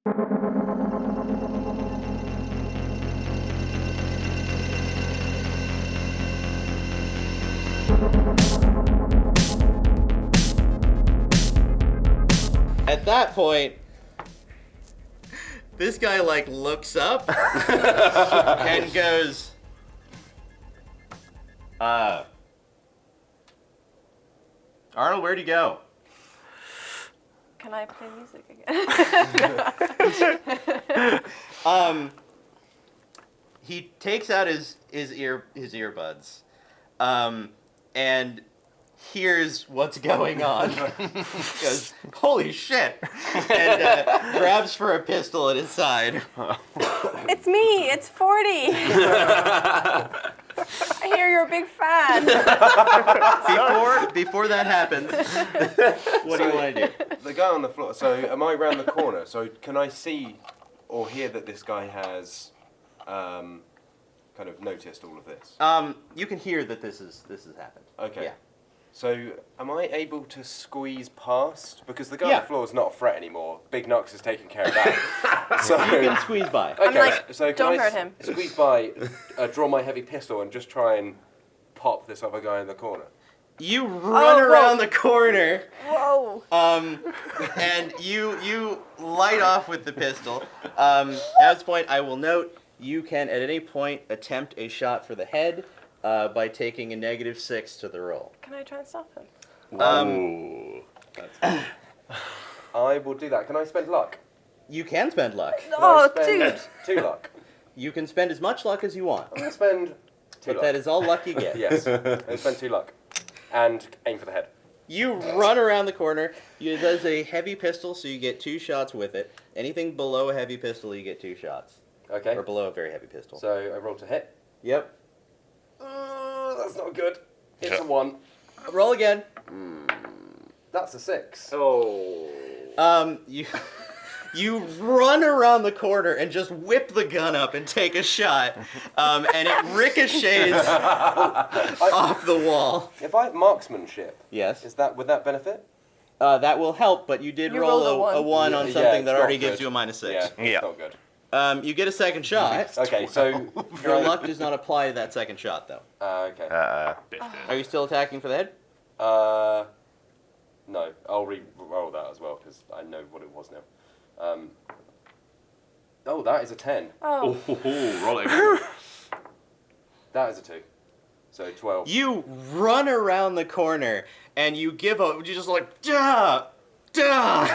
At that point, this guy like looks up and goes, Arnold, where'd you go? Can I play music again? He takes out his earbuds, and hears what's going on. He goes, holy shit! And grabs for a pistol at his side. It's me. It's 40. I hear you're a big fan. Before that happens, what do you want to do? The guy on the floor. So am I around the corner? So can I see or hear that this guy has kind of noticed all of this? You can hear that this has happened. Okay. Yeah. So am I able to squeeze past? Because the guy Yeah. on the floor is not a threat anymore. Big Nux has taken care of that. So You can squeeze by. okay. I'm like, so can don't I hurt him. Squeeze by, draw my heavy pistol, and just try and pop this other guy in the corner. You run around the corner. Whoa. And you light off with the pistol. At this point, I will note you can at any point attempt a shot for the head by taking a -6 to the roll. Can I try and stop him? I will do that. Can I spend luck? You can spend luck. Can Oh, I spend dude. 2 luck? You can spend as much luck as you want. I'm going to spend 2 But luck. that is all luck you get. Yes. I'm going to spend 2 luck. And aim for the head. You run around the corner. It does a heavy pistol, so you get 2 shots with it. Anything below a heavy pistol, you get 2 shots. Okay. Or below a very heavy pistol. So I roll to hit. Yep. That's not good. It's a 1. Roll again. That's a 6. Oh. You run around the corner and just whip the gun up and take a shot, and it ricochets off the wall. If I have marksmanship, Yes. would that benefit? That will help, but you did You roll rolled a 1 on Yeah, something it's that not already good. gives you a -6. Yeah, Yeah. it's not good. You get a second shot. Okay, so Your luck does not apply to that second shot, though. okay. Are you still attacking for the head? No, I'll re-roll that as well because I know what it was now. Oh, that is a 10. Oh. Roll it again. That is a 2. So 12. You run around the corner and you give up. You just like duh, duh,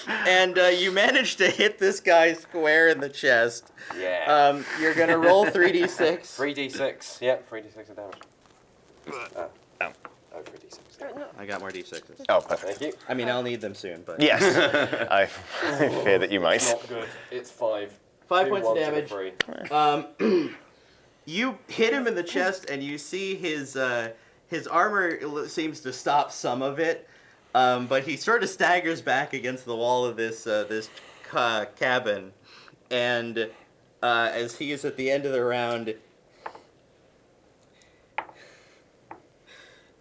and you manage to hit this guy square in the chest. Yeah. You're gonna roll 3d6. 3d6. Yep, 3d6 of damage. Oh, 3d6. No. I got more d6s. Oh, perfect. Thank you. I mean, I'll need them soon, but Yes. I fear that you might. It's not good. It's 5. 5 2 points of ones and a damage. 3. You hit him in the chest, and you see his armor seems to stop some of it, but he sort of staggers back against the wall of this cabin, and as he is at the end of the round,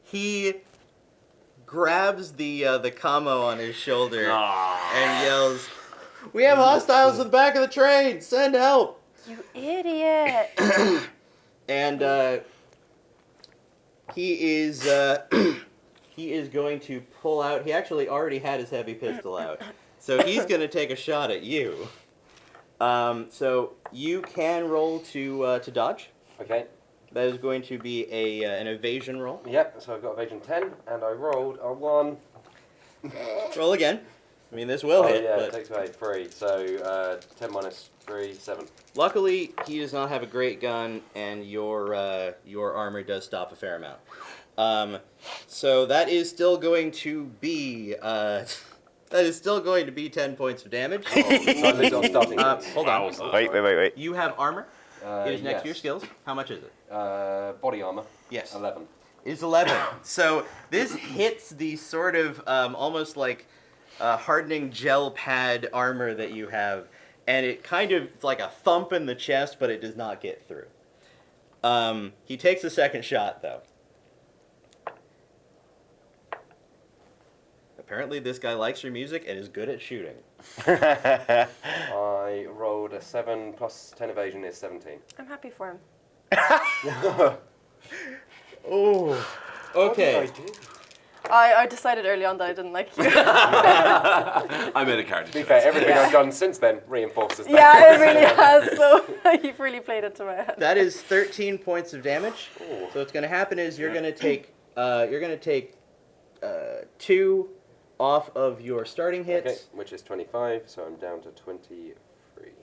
he grabs the camo on his shoulder and yells, "We have hostiles at the back of the train! Send help!" You idiot. And he is going to pull out. He actually already had his heavy pistol out, so he's going to take a shot at you. So you can roll to dodge. Okay. That is going to be an evasion roll. Yep, so I've got evasion 10, and I rolled a 1. Roll again. I mean, this will hit, yeah, but it takes away 3, so 10 minus 3, 7. luckily he does not have a great gun, and your armor does stop a fair amount. So that is still going to be 10 points of damage. So I lose on starting. Hold on. Wait. You have armor. It is next to your yes. skills. How much is it? Body armor. Yes. 11. It's 11. So this hits the sort of almost like hardening gel pad armor that you have, and it kind of it's like a thump in the chest, but it does not get through. He takes a second shot though. Apparently, this guy likes your music and is good at shooting. I rolled a 7 plus 10 evasion is 17. I'm happy for him. Oh. Okay. I decided early on that I didn't like you. I made a character. To be fair, everything I've done since then reinforces that. Yeah, it really has. So you've really played it to my head. That is 13 points of damage. Ooh. So what's going to happen is you're going to take 2 off of your starting hits, Okay, which is 25, so I'm down to 23.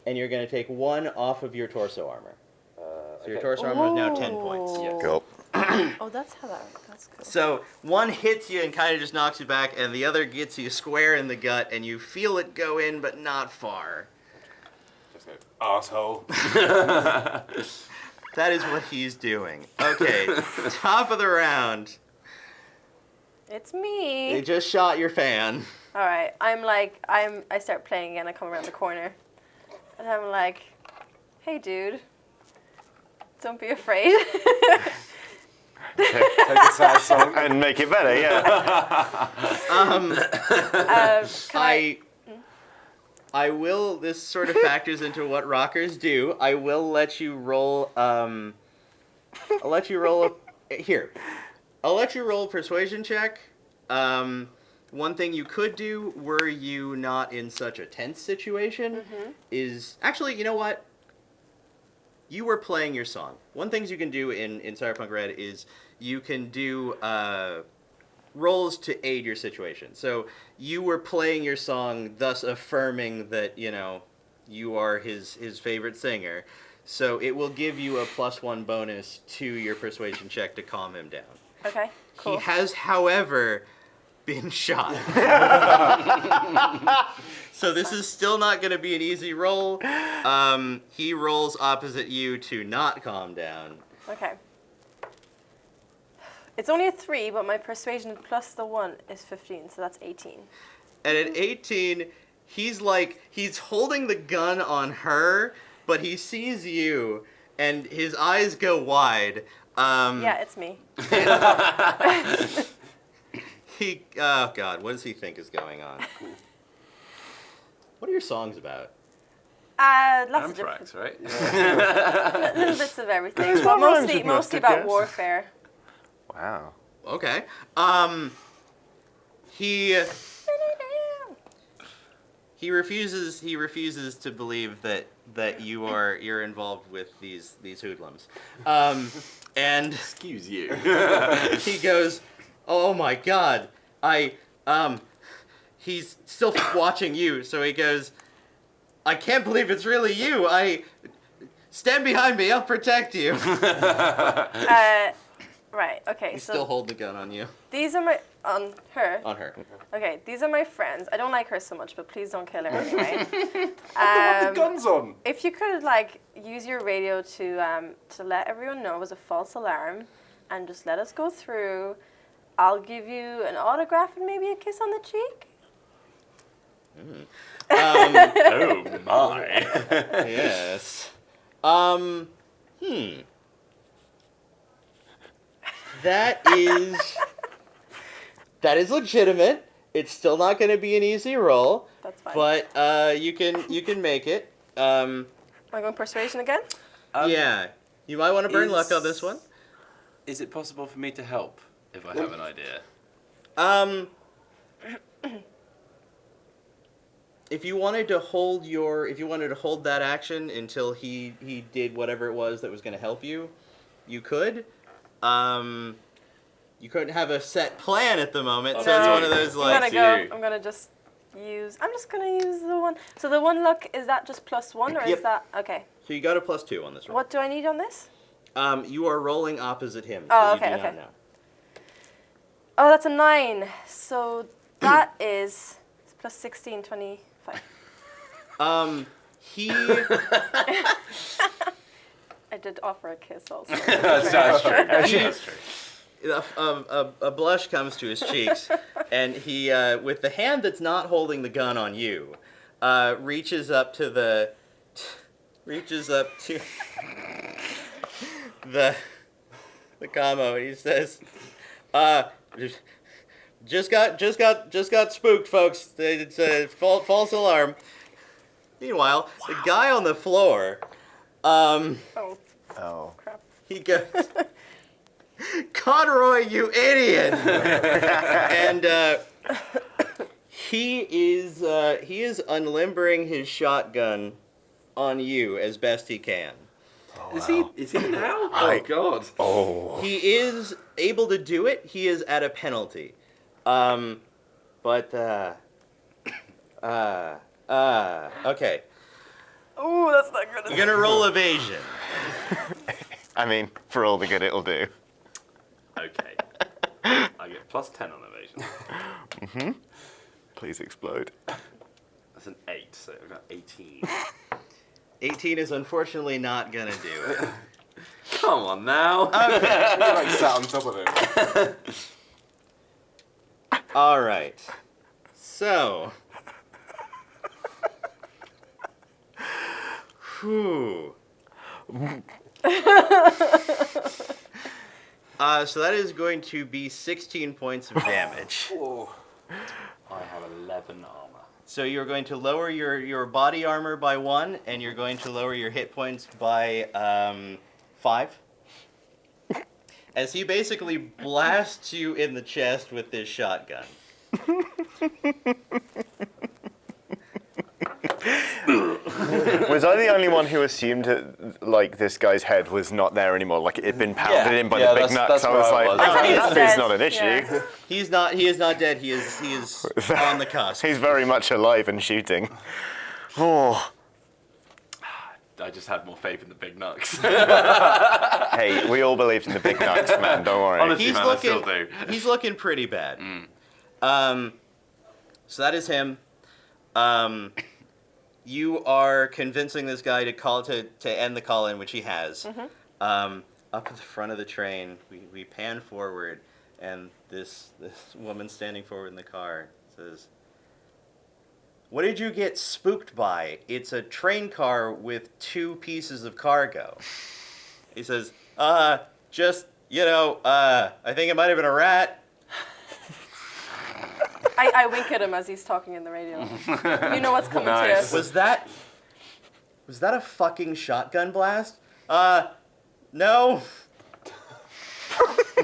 and you're going to take 1 off of your torso armor. So your Okay. torso armor is now 10 points. Ooh. Cool. Oh, that's how that's cool. So one hits you and kind of just knocks you back, and the other gets you square in the gut, and you feel it go in, but not far. Just go, asshole. That is what he's doing. Okay, top of the round. It's me. They just shot your fan. All right, I start playing again. I come around the corner, and I'm like, "Hey, dude, don't be afraid." Take a sad song. And make it better, yeah. I will. This sort of factors into what rockers do. I will let you roll. I'll let you roll here. I'll let you roll a persuasion check. One thing you could do, were you not in such a tense situation, is actually, you know what? You were playing your song. One thing you can do in Cyberpunk Red is you can do rolls to aid your situation. So you were playing your song, thus affirming that, you know, you are his favorite singer. So it will give you a +1 bonus to your persuasion check to calm him down. Okay, cool. He has, however, been shot. So this is still not going to be an easy roll. He rolls opposite you to not calm down. Okay. It's only a 3, but my persuasion plus the 1 is 15, so that's 18. And at 18, he's holding the gun on her, but he sees you, and his eyes go wide. Yeah, it's me. Oh God, what does he think is going on? What are your songs about? Lots of different, Anthrax, right? little bits of everything, There's but one rhymes mostly with mustard about gas. warfare. Wow. Okay. He refuses to believe that you're involved with these hoodlums. And Excuse you. he goes, "Oh my God, he's still watching you." So he goes, "I can't believe it's really you. Stand behind me. I'll protect you." Right. Okay. He's So still holding the gun on you. these are my on her. On her. Okay. These are my friends. I don't like her so much, but please don't kill her anyway. The gun's on. If you could use your radio to let everyone know it was a false alarm, and just let us go through, I'll give you an autograph and maybe a kiss on the cheek. Oh my. Yes. That is legitimate. It's still not going to be an easy roll, That's fine. but you can make it. Am I going persuasion again? Yeah, you might want to burn luck on is- this one. Is it possible for me to help if I have an idea? If you wanted to hold that action until he did whatever it was that was going to help you, you could. You couldn't have a set plan at the moment, so it's one of those I'm like. gonna just use the one. So the one luck, is that just +1 or Yep. is that okay? So you got a +2 on this roll. What do I need on this? You are rolling opposite him. So Oh, you okay, do okay. not know. Oh, that's a 9. So that is +16, 25. He. I did offer a kiss also. That's true. That's true. A blush comes to his cheeks, and he, with the hand that's not holding the gun on you, reaches up to the commo, and he says, Just got spooked, folks. It's a false alarm. Meanwhile, the guy on the floor, Oh, Oh. crap. he goes, Conroy, you idiot! And he is unlimbering his shotgun on you as best he can. Is he now? Oh God. Oh. He is able to do it. He is at a penalty. Okay. Ooh, that's not good. You're gonna roll evasion. I mean, for all the good it'll do. Okay. I get +10 on evasion. Please explode. That's an 8, so I've got 18. 18 is unfortunately not gonna do it. Come on now. You're like sat on top of him. All right. So. Whew. So that is going to be 16 points of damage. I have 11 armor. So you're going to lower your body armor by 1, and you're going to lower your hit points by 5. As he basically blasts you in the chest with this shotgun. Was I the only one who assumed that, like, this guy's head was not there anymore? Like, it had been pounded in by the big nuts? that's I was where I like, was. I thought he was that dead. is not an issue. Yeah. He is not dead. He is on the cusp. He's very much alive and shooting. Oh. I just had more faith in the big nuts. Hey, we all believed in the big nuts, man. Don't worry. Honestly, He's man, I still do. He's looking pretty bad. So that is him. You are convincing this guy to end the call-in, which he has. Up at the front of the train, we pan forward, and this woman standing forward in the car says, "What did you get spooked by? It's a train car with 2 pieces of cargo." He says, just, I think it might have been a rat. I wink at him as he's talking in the radio. You know what's coming Nice. to you. Was that a fucking shotgun blast? No.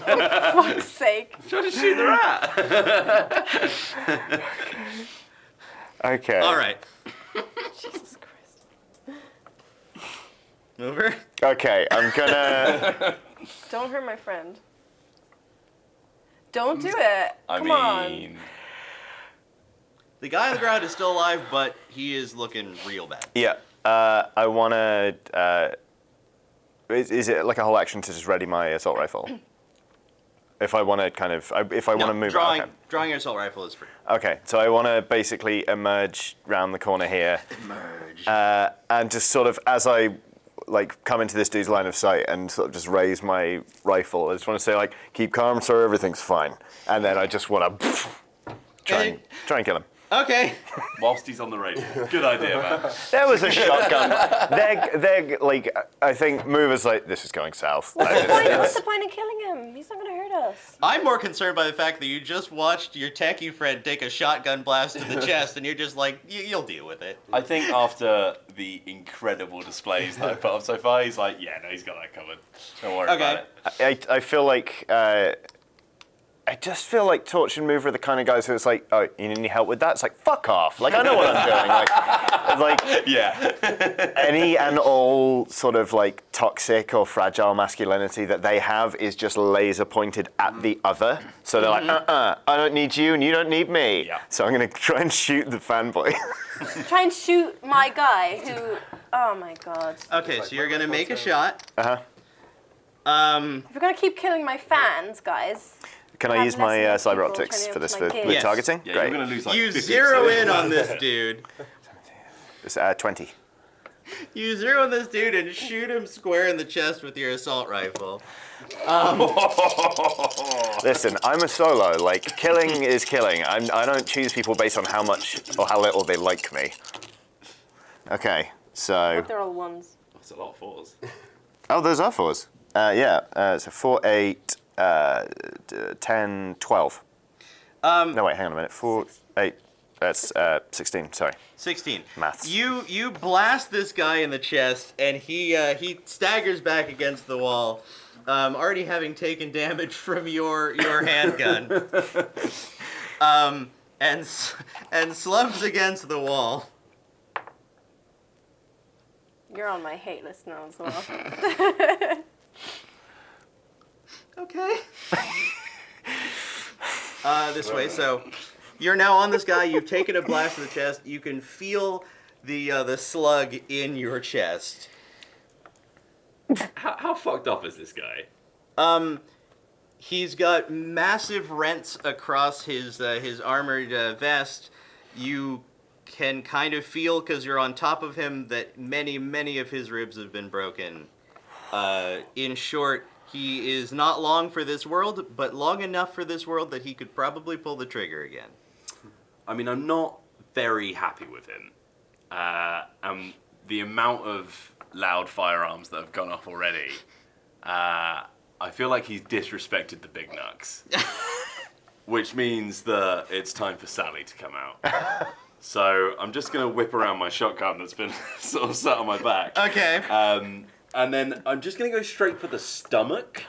Fuck's sake. Trying to shoot the rat. Okay. All right. Jesus Christ. Mover. Okay, I'm gonna... Don't hurt my friend. Don't do it. Come on. The guy on the ground is still alive, but he is looking real bad. Yeah. I wanna... Is it like a whole action to just ready my assault rifle? If I want to kind of... If I want to move... Drawing your assault rifle is free. Okay, so I want to basically emerge round the corner here. Emerge. And just sort of, as I like come into this dude's line of sight and sort of just raise my rifle, I just want to say, like, keep calm, sir, everything's fine. And then I just want to try and kill him. Okay. Whilst he's on the radio. Good idea, man. There was a shotgun. They're like, I think Mover's like, this is going south. What's the point of killing him? He's not going to hurt us. I'm more concerned by the fact that you just watched your techie friend take a shotgun blast to the chest, and you're just like, you'll deal with it. I think after the incredible displays that I put up so far, he's like, yeah, no, he's got that covered. Don't worry about it. I feel like I just feel like Torch and Mover are the kind of guys who it's like, oh, you need any help with that? It's like, fuck off. Like, I know what I'm doing. Like Yeah. any and all sort of like toxic or fragile masculinity that they have is just laser pointed at the other. So they're like, I don't need you and you don't need me. Yeah. So I'm going to try and shoot the fanboy. Try and shoot my guy who... Oh my god. Okay, so you're gonna make a shot. Uh-huh. If you're going to keep killing my fans, guys... Can I Have use my less cyber people optics turning for up this to for my cave. with Yes. targeting? Yeah, Great. you're going to lose like You 50%. zero in on this dude. It's 20. You zero on this dude and shoot him square in the chest with your assault rifle. Listen, I'm a solo. Like, killing is killing. I don't choose people based on how much or how little they like me. Okay, so... They're all ones. That's a lot of fours. Oh, those are fours. Yeah, so 4, 8, 10, 12. No, wait, hang on a minute. 4, 8. That's 16. Sorry. 16. Maths. You blast this guy in the chest, and he staggers back against the wall, already having taken damage from your handgun, and slumps against the wall. You're on my hate list now as well. Okay. This way. So you're now on this guy. You've taken a blast to the chest. You can feel the slug in your chest. How fucked up is this guy? He's got massive rents across his armored vest. You can kind of feel, because you're on top of him, that many of his ribs have been broken. In short, he is not long for this world, but long enough for this world that he could probably pull the trigger again. I mean, I'm not very happy with him. The amount of loud firearms that have gone off already, I feel like he's disrespected the big nuts. Which means that it's time for Sally to come out. So I'm just going to whip around my shotgun that's been sort of sat on my back. Okay. And then I'm just going to go straight for the stomach.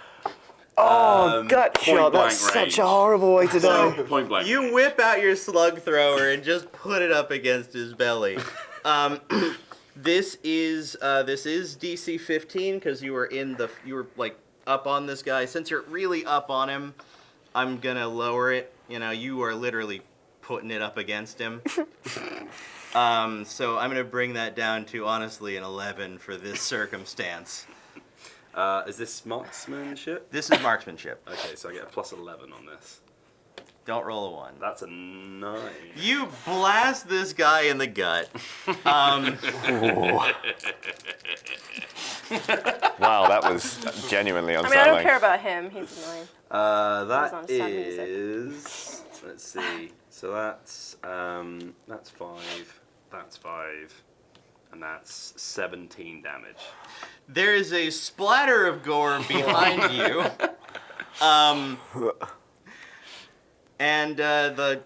Gut point shot. blank That's range. such a horrible way to die. Point blank. You whip out your slug thrower and just put it up against his belly. This is DC 15 because you were like up on this guy. Since you're really up on him, I'm gonna lower it. You know, you are literally putting it up against him. So I'm gonna bring that down to honestly an 11 for this circumstance. Is this marksmanship? This is marksmanship. Okay, so I get a plus 11 on this. Don't roll a 1. That's a 9. You blast this guy in the gut. Wow, that was genuinely I unsettling. mean, I don't care about him. He's annoying. That on sad music. is. Let's see. So that's 5. That's 5, and that's 17 damage. There is a splatter of gore behind you. And the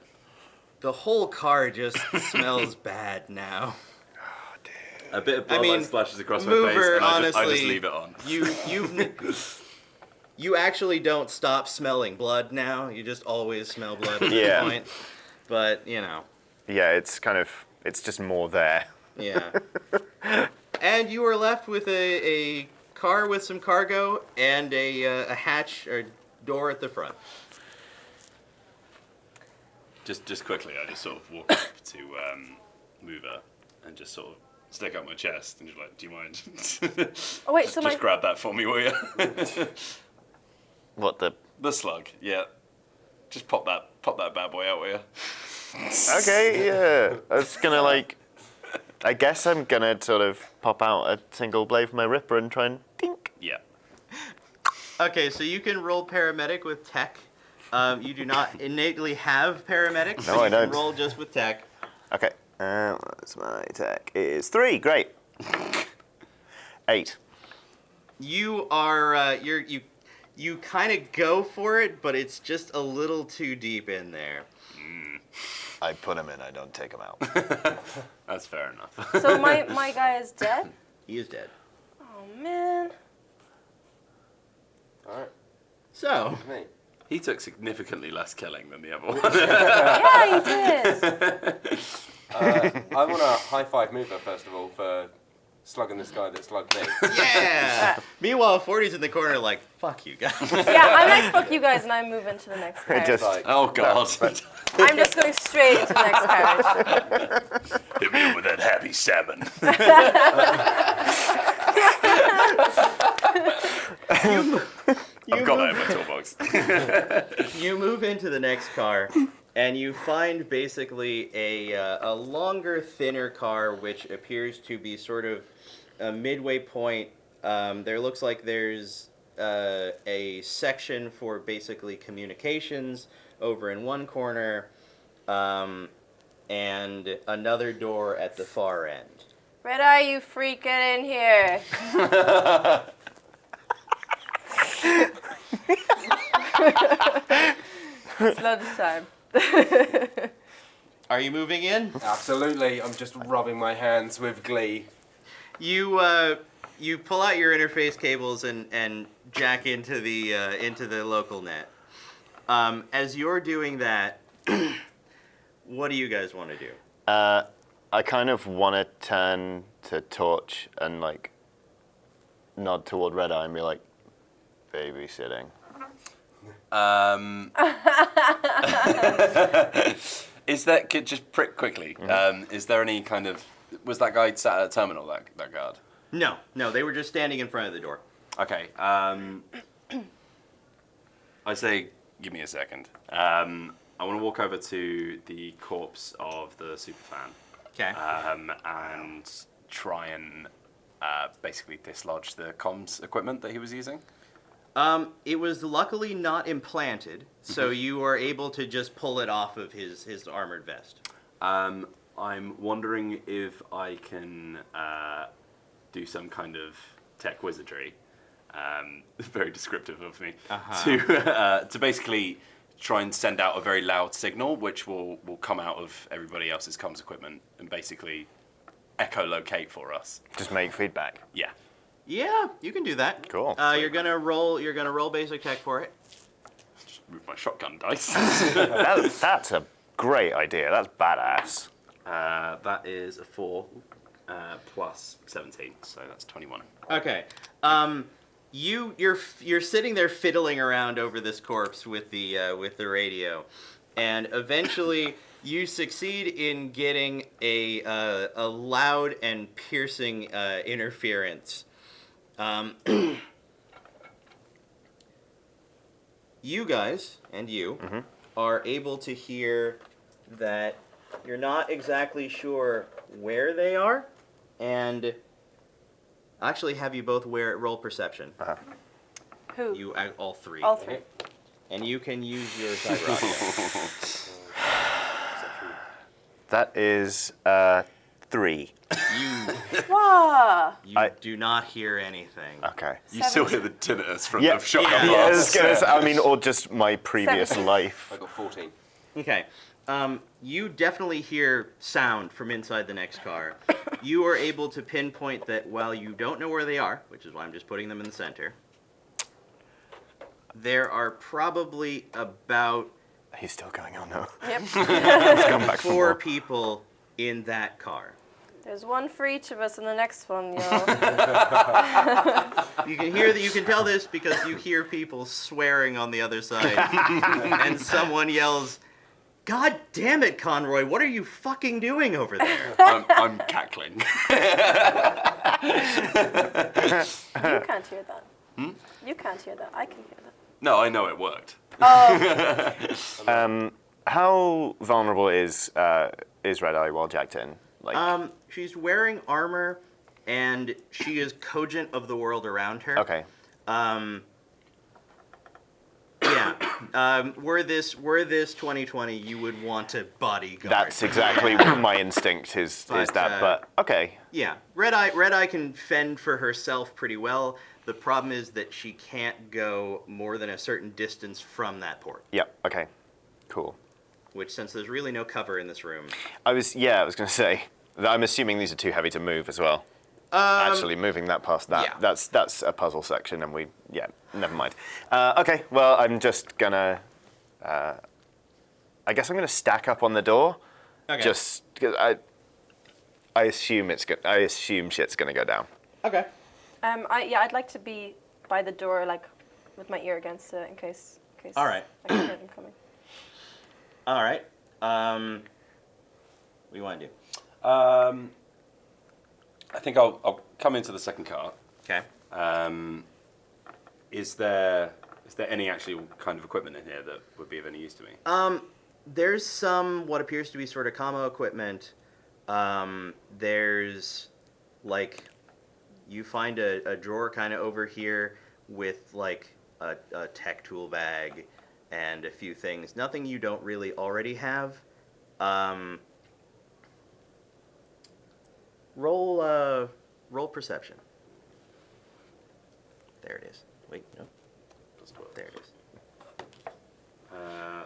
whole car just smells bad now. A bit of blood splashes across my face, Mover, and I honestly, just leave it on. You actually don't stop smelling blood now. You just always smell blood at Yeah. this point. But you know. Yeah, it's just more there. Yeah. And you are left with a car with some cargo and a hatch or door at the front. Just quickly, I just sort of walk up to Mover and just sort of stick out my chest and just like, do you mind? Oh wait, so just grab that for me, will you? What the? The slug, yeah. Just pop that bad boy out, will you? Okay, yeah. I was gonna I guess I'm gonna sort of pop out a single blade from my ripper and try and dink. Yeah. Okay, so you can roll paramedic with tech. You do not innately have paramedic, No, so I you can don't. roll just with tech. Okay. What's my attack? It is 3. Great. 8. You are you kind of go for it, but it's just a little too deep in there. I put him in. I don't take him out. That's fair enough. So my guy is dead? He is dead. Oh man. Alright, So, me. He took significantly less killing than the other one. Yeah, he did. I want to high five Mover first of all for slugging this guy that slugged me. yeah. Meanwhile, 40's in the corner like, fuck you guys. Yeah, I'm like, fuck you guys, and I move into the next carriage. Just Like, Oh god. I'm just going straight into the next carriage. Hit me up with that happy salmon. I've got that in my toolbox. You move into the next car, and you find basically a longer, thinner car, which appears to be sort of a midway point. There looks like there's a section for basically communications over in one corner, and another door at the far end. Red Eye, you freak, get in here. It's lunchtime. Are you moving in? Absolutely. I'm just rubbing my hands with glee. You pull out your interface cables and jack into the local net. As you're doing that, what do you guys want to do? I kind of want to turn to Torch and like nod toward Red Eye and be like, babysitting. Is that just prick quickly? Is there any kind of was that guy sat at a terminal? That guard? No, they were just standing in front of the door. Okay. I say, give me a second. I want to walk over to the corpse of the superfan. Okay. And try and basically dislodge the comms equipment that he was using. It was luckily not implanted, so you are able to just pull it off of his armored vest. I'm wondering if I can do some kind of tech wizardry. Very descriptive of me. To basically try and send out a very loud signal, which will come out of everybody else's comms equipment and basically echolocate for us. Just make feedback. Yeah. Yeah, you can do that. Cool. You're gonna roll basic tech for it. Just move my shotgun dice. That's a great idea. That's badass. That is a 4 plus 17, so that's 21. Okay. You're sitting there fiddling around over this corpse with the radio, and eventually you succeed in getting a loud and piercing interference. You guys and you are able to hear that you're not exactly sure where they are, and actually have you both roll perception. Who? You all three. All three. And you can use your cyber That is 3. Wow. You do not hear anything. Okay. You still hear the tinnitus from Yeah, the shotgun yeah, I blast. was gonna say, I mean, or just my previous 7. life. I got 14. Okay. You definitely hear sound from inside the next car. You are able to pinpoint that while you don't know where they are, which is why I'm just putting them in the center, there are probably about He's still going on now. Yep. He's come back for 4 more. people in that car. There's one for each of us in the next one, yo. You can tell this because you hear people swearing on the other side. And someone yells, "God damn it, Conroy, what are you fucking doing over there?" I'm cackling. You can't hear that. You can't hear that. I can hear that. No, I know it worked. Oh. How vulnerable is Red Eye while jacked in? Like, She's wearing armor, and she is cogent of the world around her. okay. Yeah. Were this 2020, you would want a bodyguard. That's exactly what my instinct is that, but okay. Yeah. Red Eye can fend for herself pretty well. The problem is that she can't go more than a certain distance from that port. Yep, okay. Cool. Which, since there's really no cover in this room. I was going to say, I'm assuming these are too heavy to move as well. Actually, moving that past that, yeah. that's a puzzle section, and never mind. Okay, well, I'm just gonna, I guess I'm gonna stack up on the door. Okay. Just, 'cause I assume shit's gonna go down. Okay. I'd like to be by the door, like, with my ear against it in case. All right. I can hear them coming. All right. What do you want to do? I think I'll come into the second car. Okay. Is there any actual kind of equipment in here that would be of any use to me? There's some what appears to be sort of commo equipment. There's like you find a drawer kind of over here with like a tech tool bag and a few things. Nothing you don't really already have. Roll perception. There it is. Wait, no. There it is.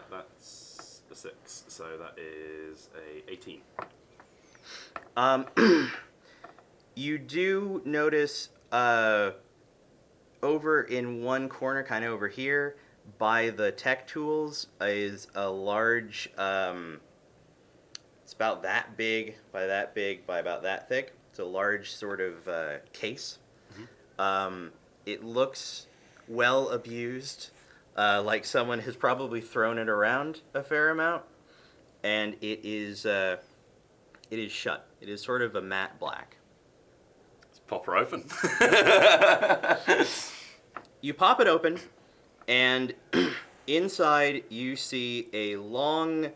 That's a for 6, so that is a 18. You do notice over in one corner, kind of over here, by the tech tools, is a large. It's about that big, by that big, by about that thick. It's a large sort of case. It looks well abused, like someone has probably thrown it around a fair amount, and it is shut. It is sort of a matte black. Let's pop her open. You pop it open, and inside you see a long,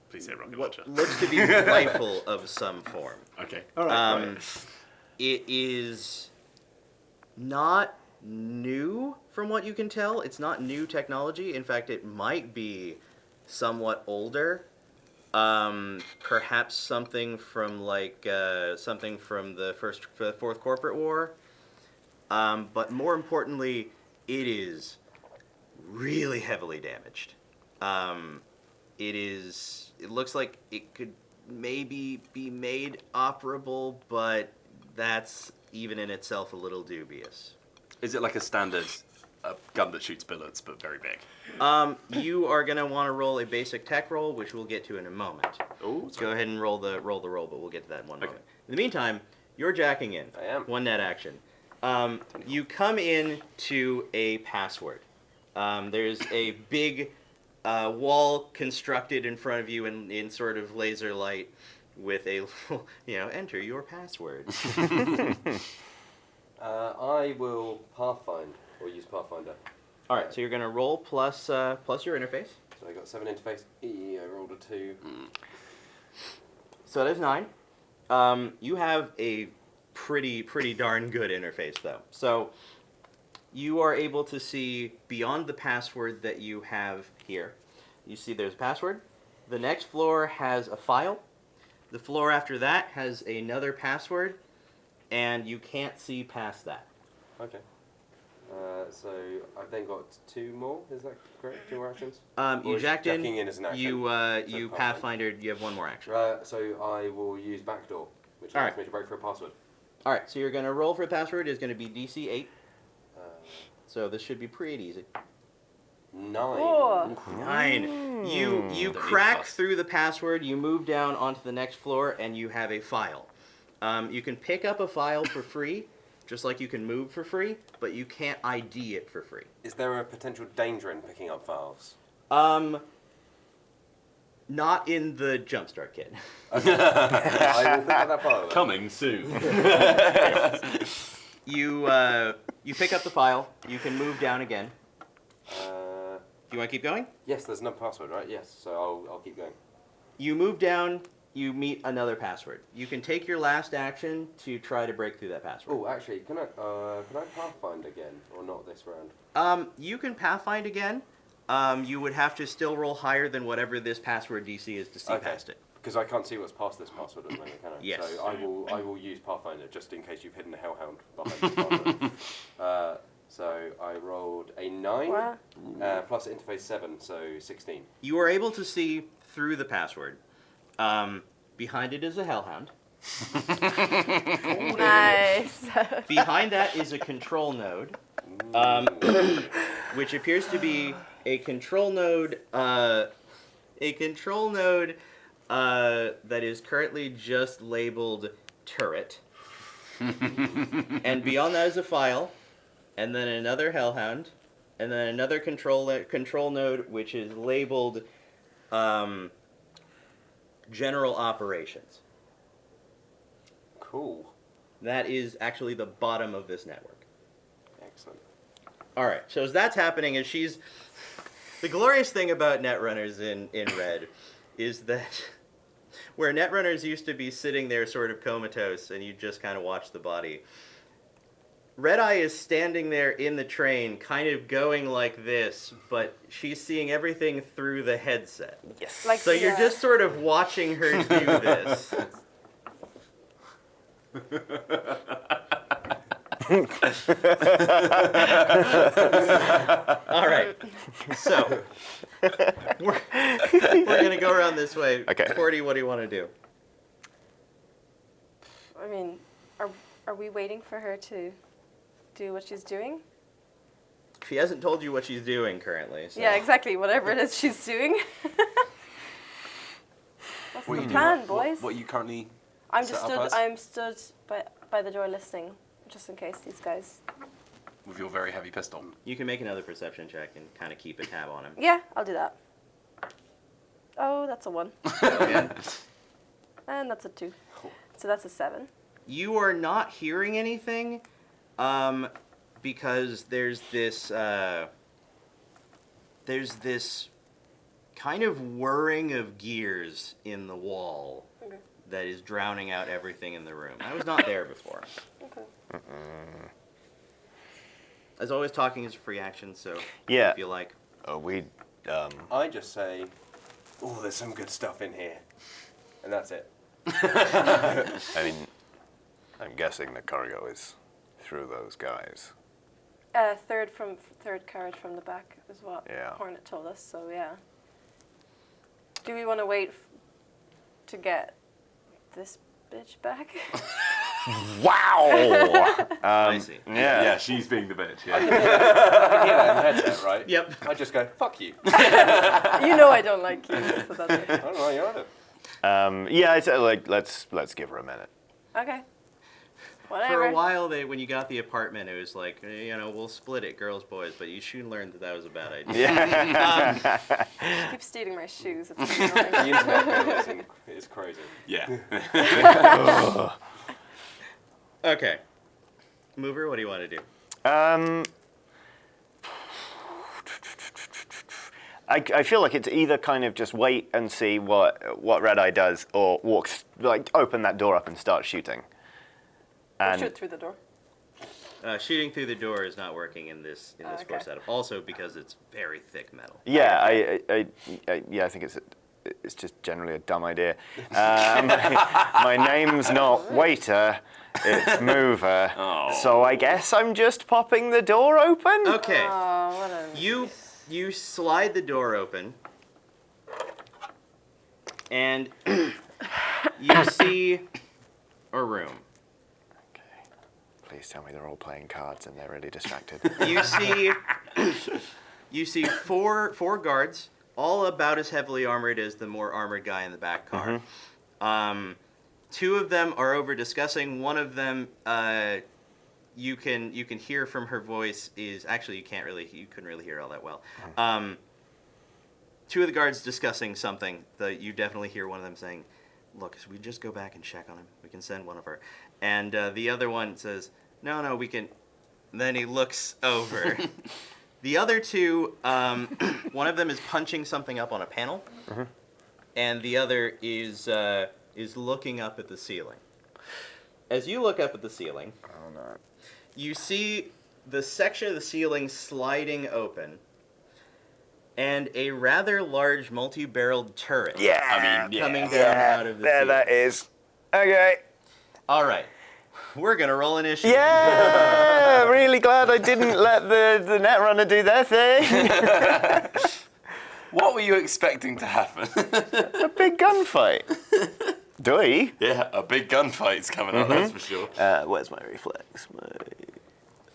Please say rocket what launcher. looks to be a rifle of some form. Okay. All right. It is not new from what you can tell. It's not new technology. In fact, it might be somewhat older. Perhaps something from the Fourth Corporate War. But more importantly, it is really heavily damaged. It looks like it could maybe be made operable, but that's even in itself a little dubious. Is it like a standard gun that shoots bullets but very big? You are gonna want to roll a basic tech roll, which we'll get to in a moment. Oh, Go ahead and roll the roll, but we'll get to that in one moment. In the meantime, you're jacking in. I am. One net action. You come in to a password. There's a big wall constructed in front of you in sort of laser light with a, enter your password. I will Pathfind, or use Pathfinder. All right, so you're going to roll plus your interface. So I got 7 interface. I rolled a 2. So that is 9. You have a pretty darn good interface, though. So you are able to see beyond the password that you have here. You see there's a password. The next floor has a file. The floor after that has another password, and you can't see past that. Okay. So I've then got 2 more. Is that correct? 2 more actions. You Or is jacked in. jacking in as an action? You So Pathfinder. You have one more action. So I will use backdoor, which All allows right. me to break through a password. All right, so you're going to roll for a password. It's going to be DC 8. Uh, So this should be pretty easy. 9. Oh. 9. You Don't crack need plus. through the password. You move down onto the next floor, and you have a file. You can pick up a file for free, just like you can move for free, but you can't ID it for free. Is there a potential danger in picking up files? Not in the Jumpstart kit. I will pick up that file. then. Coming soon. You pick up the file. You can move down again. Do you want to keep going? Yes, there's no password, right? Yes, so I'll keep going. You move down. You meet another password. You can take your last action to try to break through that password. Oh, actually, can I Pathfind again, or not this round? You can Pathfind again. You would have to still roll higher than whatever this password DC is to see past it. Because I can't see what's past this password at the moment, can I? Yes. So I will use Pathfinder just in case you've hidden a hellhound behind this password. So I rolled a 9 Wow. plus interface 7, so 16. You are able to see through the password. Behind it is a hellhound. Nice. Behind that is a control node, which appears to be a control node. That is currently just labeled turret. And beyond that is a file, and then another hellhound, and then another control node which is labeled general operations. Cool. That is actually the bottom of this network. Excellent. All right, so as that's happening, and she's... The glorious thing about Netrunners in Red is that where Netrunners used to be sitting there sort of comatose and you just kind of watch the body, Red Eye is standing there in the train kind of going like this, but she's seeing everything through the headset. Yes. Like, So you're yeah. just sort of watching her do this. All right. So we're gonna go around this way. Okay. 40. What do you want to do? I mean, are we waiting for her to do what she's doing? She hasn't told you what she's doing currently. So. Yeah, exactly. Whatever it is she's doing. What's What the are you plan, doing? boys? What are you currently I'm set just up stood. as? I'm stood by the door listening, just in case these guys. with your very heavy pistol? You can make another perception check and kind of keep a tab on him. Yeah, I'll do that. Oh, that's a 1. Again. And that's a 2. So that's a 7. You are not hearing anything, because there's this kind of whirring of gears in the wall Okay. that is drowning out everything in the room. I was not there before. Okay. As always, talking is a free action, so Yeah. if you like. I just say, oh, there's some good stuff in here. And that's it. I mean, I'm guessing the cargo is through those guys. Third carriage from the back is what Yeah. Hornet told us. So yeah. Do we want to wait to get this bitch back? Wow! I see. Yeah. Yeah, she's being the bitch. Yeah. I can hear that in the headset, right? Yep. I just go, fuck you. You know I don't like you. So that's it. I don't know, you either. Yeah, it's like let's give her a minute. Okay. For Whatever. a while, when you got the apartment, it was like, we'll split it, girls, boys, but you soon learned that was a bad idea. Yeah. She keeps stealing my shoes. It's The annoying. internet is crazy. Yeah. Okay. Mover, what do you want to do? I feel like it's either kind of just wait and see what Red Eye does, or open that door up and start shooting. Or And shoot through the door. Shooting through the door is not working in this okay. core setup. Also because it's very thick metal. yeah, I think it's just generally a dumb idea. My name's not Waiter, it's Mover. Oh. So I guess I'm just popping the door open. Okay. Oh, what a... You slide the door open, and you see a room. Okay. Please tell me they're all playing cards and they're really distracted. You see four guards, all about as heavily armored as the more armored guy in the back car. Mm-hmm. Two of them are over discussing. One of them, you can hear from her voice is actually you couldn't really hear all that well. Two of the guards discussing something that you definitely hear one of them saying, "Look, we just go back and check on him. We can send one of her." And the other one says, "No, we can." And then he looks over. The other two, one of them is punching something up on a panel, and the other is looking up at the ceiling. As you look up at the ceiling, Oh no. you see the section of the ceiling sliding open, and a rather large multi-barreled turret Yeah. coming down out of the there ceiling. that is. Okay. All right, we're gonna roll initiative. Yeah, really glad I didn't let the Netrunner do their thing. What were you expecting to happen? A big gunfight. Do we? Yeah, a big gunfight's coming up, that's for sure. Where's my reflex?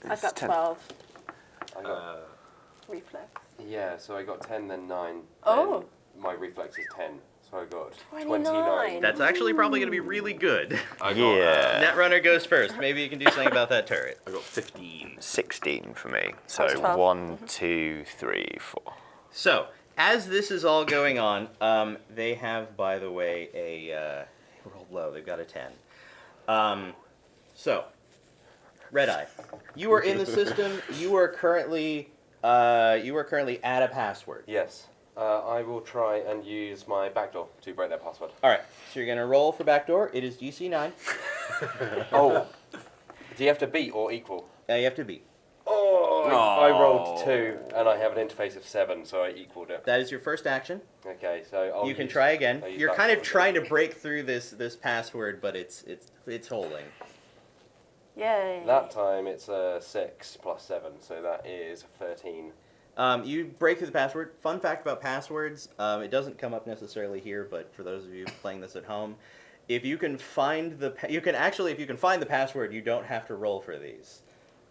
I've got 10. 12 I got, reflex. yeah, so I got 10, then 9. Oh. Then my reflex is 10. So I got 29. 29. That's actually probably gonna be really good. I got, Yeah. Netrunner goes first. Maybe you can do something about that turret. I got 15. 16 for me. So That's 12. 1, 2, 3, 4. So, as this is all going on, they have, by the way, rolled low. They've got a 10. So, Red Eye, you are in the system. You are currently at a password. Yes. I will try and use my backdoor to break that password. All right. So you're gonna roll for backdoor. It is DC 9. Oh. Do you have to beat or equal? You have to beat. Oh, I rolled 2 and I have an interface of 7, so I equaled it. That is your first action. Okay, so I'll You can use- try again. I'll use You're kind of backdoor. trying to break through this password, but it's holding. Yay. That time it's a 6 plus 7, so that is 13. You break through the password. Fun fact about passwords, it doesn't come up necessarily here, but for those of you playing this at home, if you can find the password, you don't have to roll for these.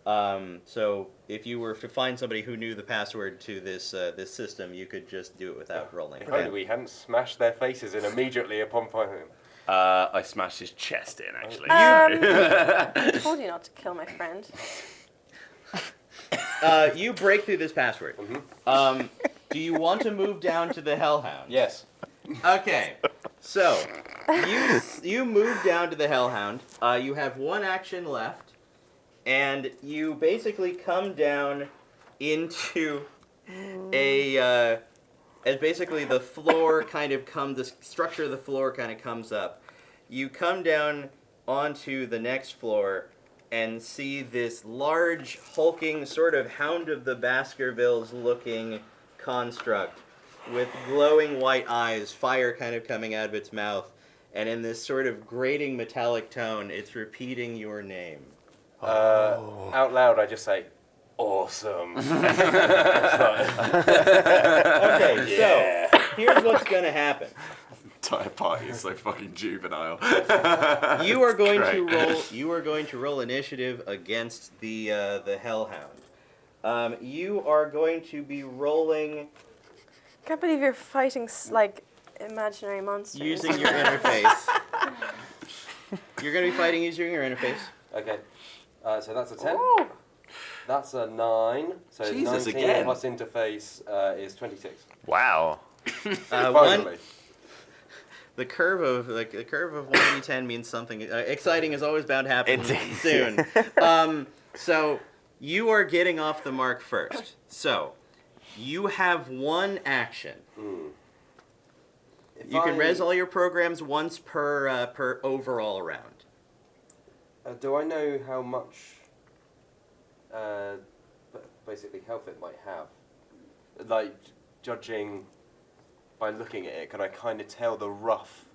So if you were to find somebody who knew the password to this system, you could just do it without rolling. If only we hadn't smashed their faces in immediately upon finding them. I smashed his chest in, actually. I told you not to kill my friend. You break through this password. Mm-hmm. Do you want to move down to the Hellhound? Yes. Okay. So you move down to the Hellhound. You have one action left, and you basically come down into as basically the floor kind of the structure of the floor kind of comes up. You come down onto the next floor and see this large, hulking, sort of Hound of the Baskervilles looking construct with glowing white eyes, fire kind of coming out of its mouth, and in this sort of grating metallic tone, it's repeating your name. Out loud, I just say, awesome. Okay, so here's what's gonna happen. Entire party is so fucking juvenile. You are going Great. to roll. You are going to roll initiative against the Hellhound. You are going to be rolling I can't believe you're fighting like imaginary monsters. using your interface. You're going to be fighting using your interface. Okay. So that's a 10. Ooh. That's a 9. So Jesus, 19 again. plus interface is 26. Wow. Finally. The curve of 1d10 means something exciting is always bound to happen Indeed. soon. So you are getting off the mark first. So you have one action. If You can I- res all your programs once per overall round. Do I know how much, basically, health it might have? Like, judging by looking at it, can I kind of tell the rough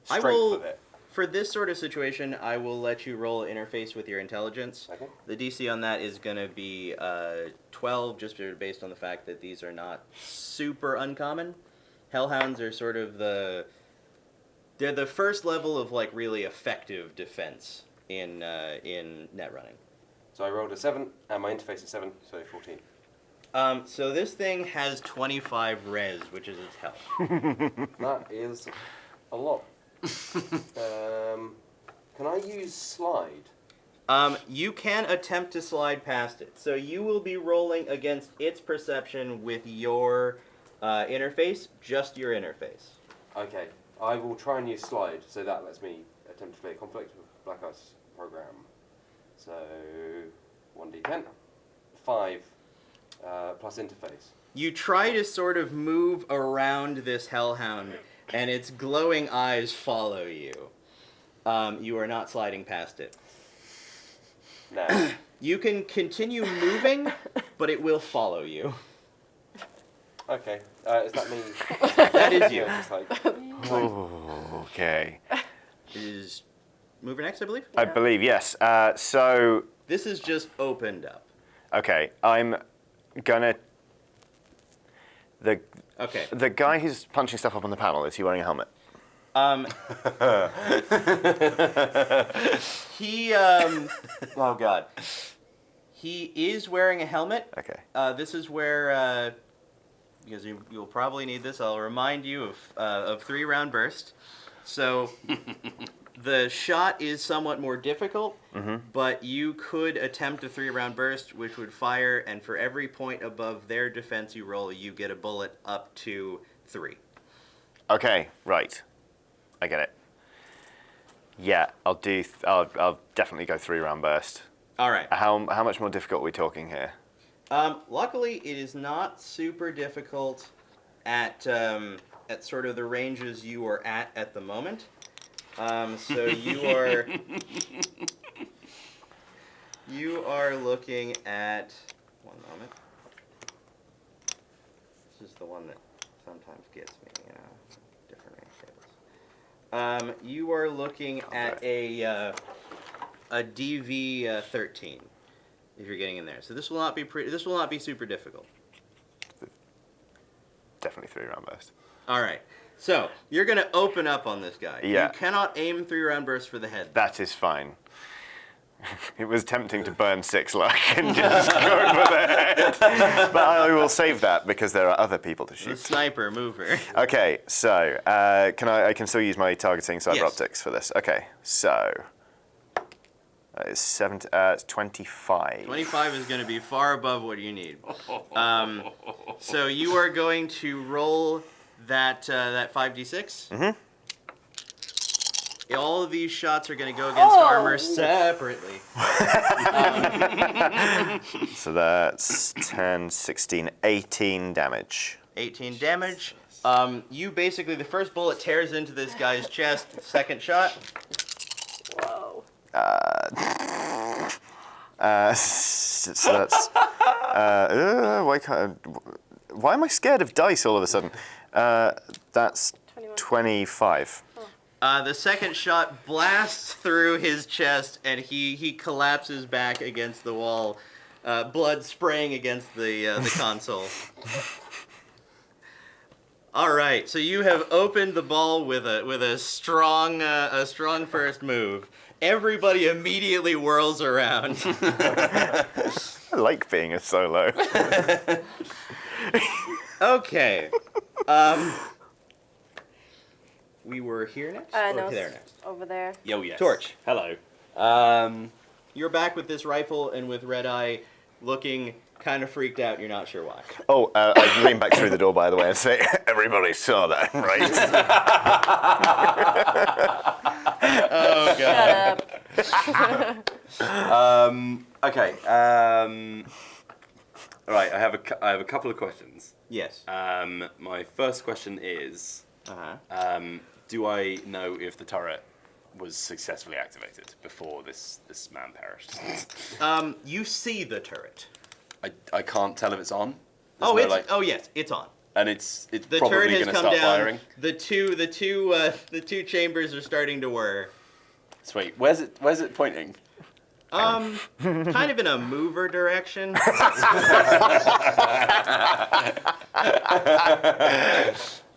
I strength will- of it? For this sort of situation, I will let you roll interface with your intelligence. Okay. The DC on that is going to be 12, just based on the fact that these are not super uncommon. Hellhounds are sort of they're the first level of like really effective defense in Netrunning. So I rolled a 7, and my interface is 7, so 14. So this thing has 25 res, which is its health. That is a lot. Can I use slide? You can attempt to slide past it. So you will be rolling against its perception with your interface, just your interface. Okay, I will try and use slide, so that lets me attempt to play conflict with Black Ice program. So 1d10, 5 plus interface. You try to sort of move around this hellhound, and its glowing eyes follow you. You are not sliding past it. No. You can continue moving, but it will follow you. Okay, is that me? That is you. Yeah, just like, Okay. Is mover next, I believe? I believe, yes. So, This is just opened up. okay, I'm gonna... Okay. The guy who's punching stuff up on the panel, is he wearing a helmet? He, oh god. He is wearing a helmet. Okay. This is where, because you'll probably need this, I'll remind you of 3-round burst. So, the shot is somewhat more difficult, but you could attempt a 3-round burst, which would fire, and for every point above their defense you roll, you get a bullet up to 3. Okay, right. I get it. Yeah, I'll definitely go 3-round burst. All right. How much more difficult are we talking here? Luckily, it is not super difficult at sort of the ranges you are at the moment. So you are looking at, one moment. This is the one that sometimes gets me, different range tables. You are looking at a a DV 13 if you're getting in there. So this will not be this will not be super difficult. Definitely 3-round burst. All right. So you're gonna open up on this guy. Yeah. You cannot aim 3-round burst for the head. That is fine. It was tempting to burn 6 luck and just go for the head. But I will save that because there are other people to The shoot. sniper mover. Okay, so I can still use my targeting cyber Yes. optics for this. Okay, so it's 25. 25 is going to be far above what you need. So you are going to roll that 5d6. Mm-hmm. All of these shots are going to go against armor separately. So that's 10, 16, 18 damage. 18 damage. You basically, the first bullet tears into this guy's chest. Second shot. Whoa. So that's why am I scared of dice all of a sudden? That's 25. The second shot blasts through his chest, and he collapses back against the wall, blood spraying against the console. All right, so you have opened the ball with a strong first move. Everybody immediately whirls around. I like being a solo. Okay. We were here next? No, Or there next? over there. Yo, yes. Torch. Hello. You're back with this rifle and with Red Eye looking kind of freaked out. You're not sure why. Oh, I lean back through the door, by the way, and say, everybody saw that, right? Oh, God. Shut up. Okay. All right. I have a couple of questions. Yes. My first question is, Uh-huh. do I know if the turret was successfully activated before this man perished? You see the turret. I can't tell if it's on. Yes, it's on. And it's The probably turret has going to come start down. firing. The two chambers are starting to whir. Sweet. Where's it pointing? Kind of in a mover direction.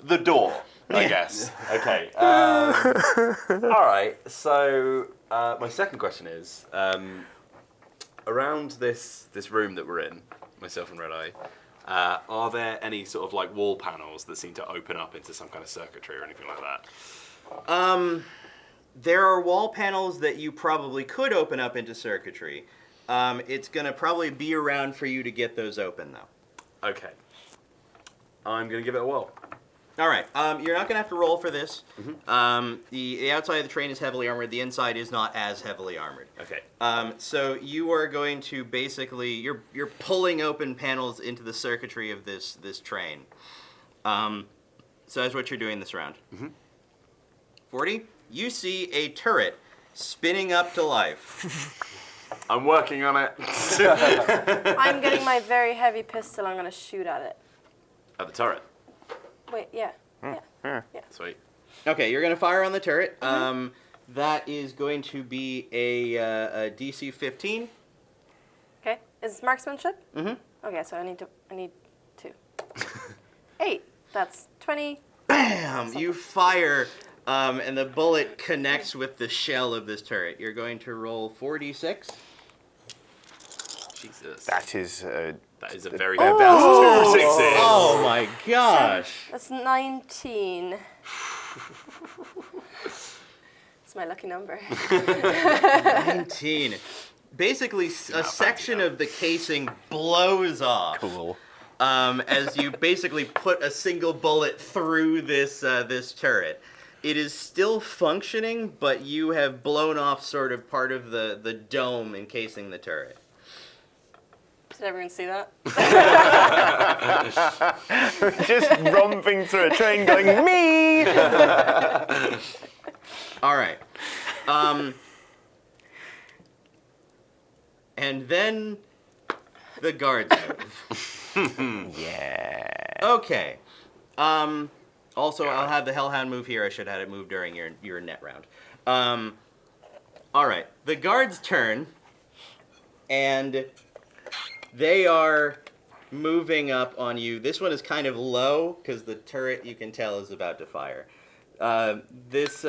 The door, I guess. Okay. All right. So my second question is, around this room that we're in, myself and Red Eye, are there any sort of like wall panels that seem to open up into some kind of circuitry or anything like that? There are wall panels that you probably could open up into circuitry. It's going to probably be around for you to get those open, though. Okay. I'm going to give it a whirl. All right. You're not going to have to roll for this. Mm-hmm. The outside of the train is heavily armored. The inside is not as heavily armored. Okay. So you are going to basically you're pulling open panels into the circuitry of this train. So that's what you're doing this round. Mm-hmm. 40. You see a turret spinning up to life. I'm working on it. I'm getting my very heavy pistol. I'm gonna shoot at it. At the turret. Wait, yeah. Sweet. Okay, you're going to fire on the turret. That is going to be a DC 15. Okay. Is marksmanship? Mm-hmm. Okay, so I need 2. 8. That's 20. Bam! You fire, and the bullet connects with the shell of this turret. You're going to roll 4d6. Jesus. That is a very good. That's 2 sixes. Oh my gosh! That's 19. It's my lucky number. 19. Basically, a section of the casing blows off. cool. As you basically put a single bullet through this turret. It is still functioning, but you have blown off sort of part of the dome encasing the turret. Did everyone see that? Just romping through a train going, me! All right. And then the guards move. Yeah. Okay. Also, I'll have the Hellhound move here. I should have had it move during your net round. All right. The guards turn, and they are moving up on you. This one is kind of low because the turret, you can tell, is about to fire. This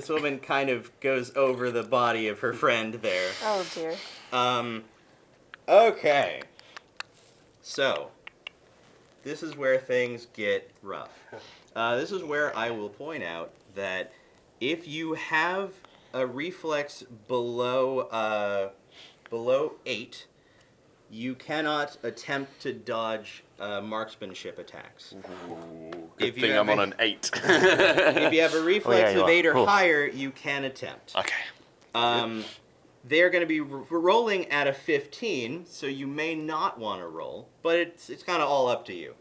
woman kind of goes over the body of her friend there. Oh dear. Okay. So, this is where things get rough. This is where I will point out that if you have a reflex below 8, you cannot attempt to dodge marksmanship attacks. Good If you thing have I'm a- on an 8. If you have a reflex you of are. 8 or Cool. higher, you can attempt. Okay. They're going to be rolling at a 15, so you may not want to roll, but it's kind of all up to you.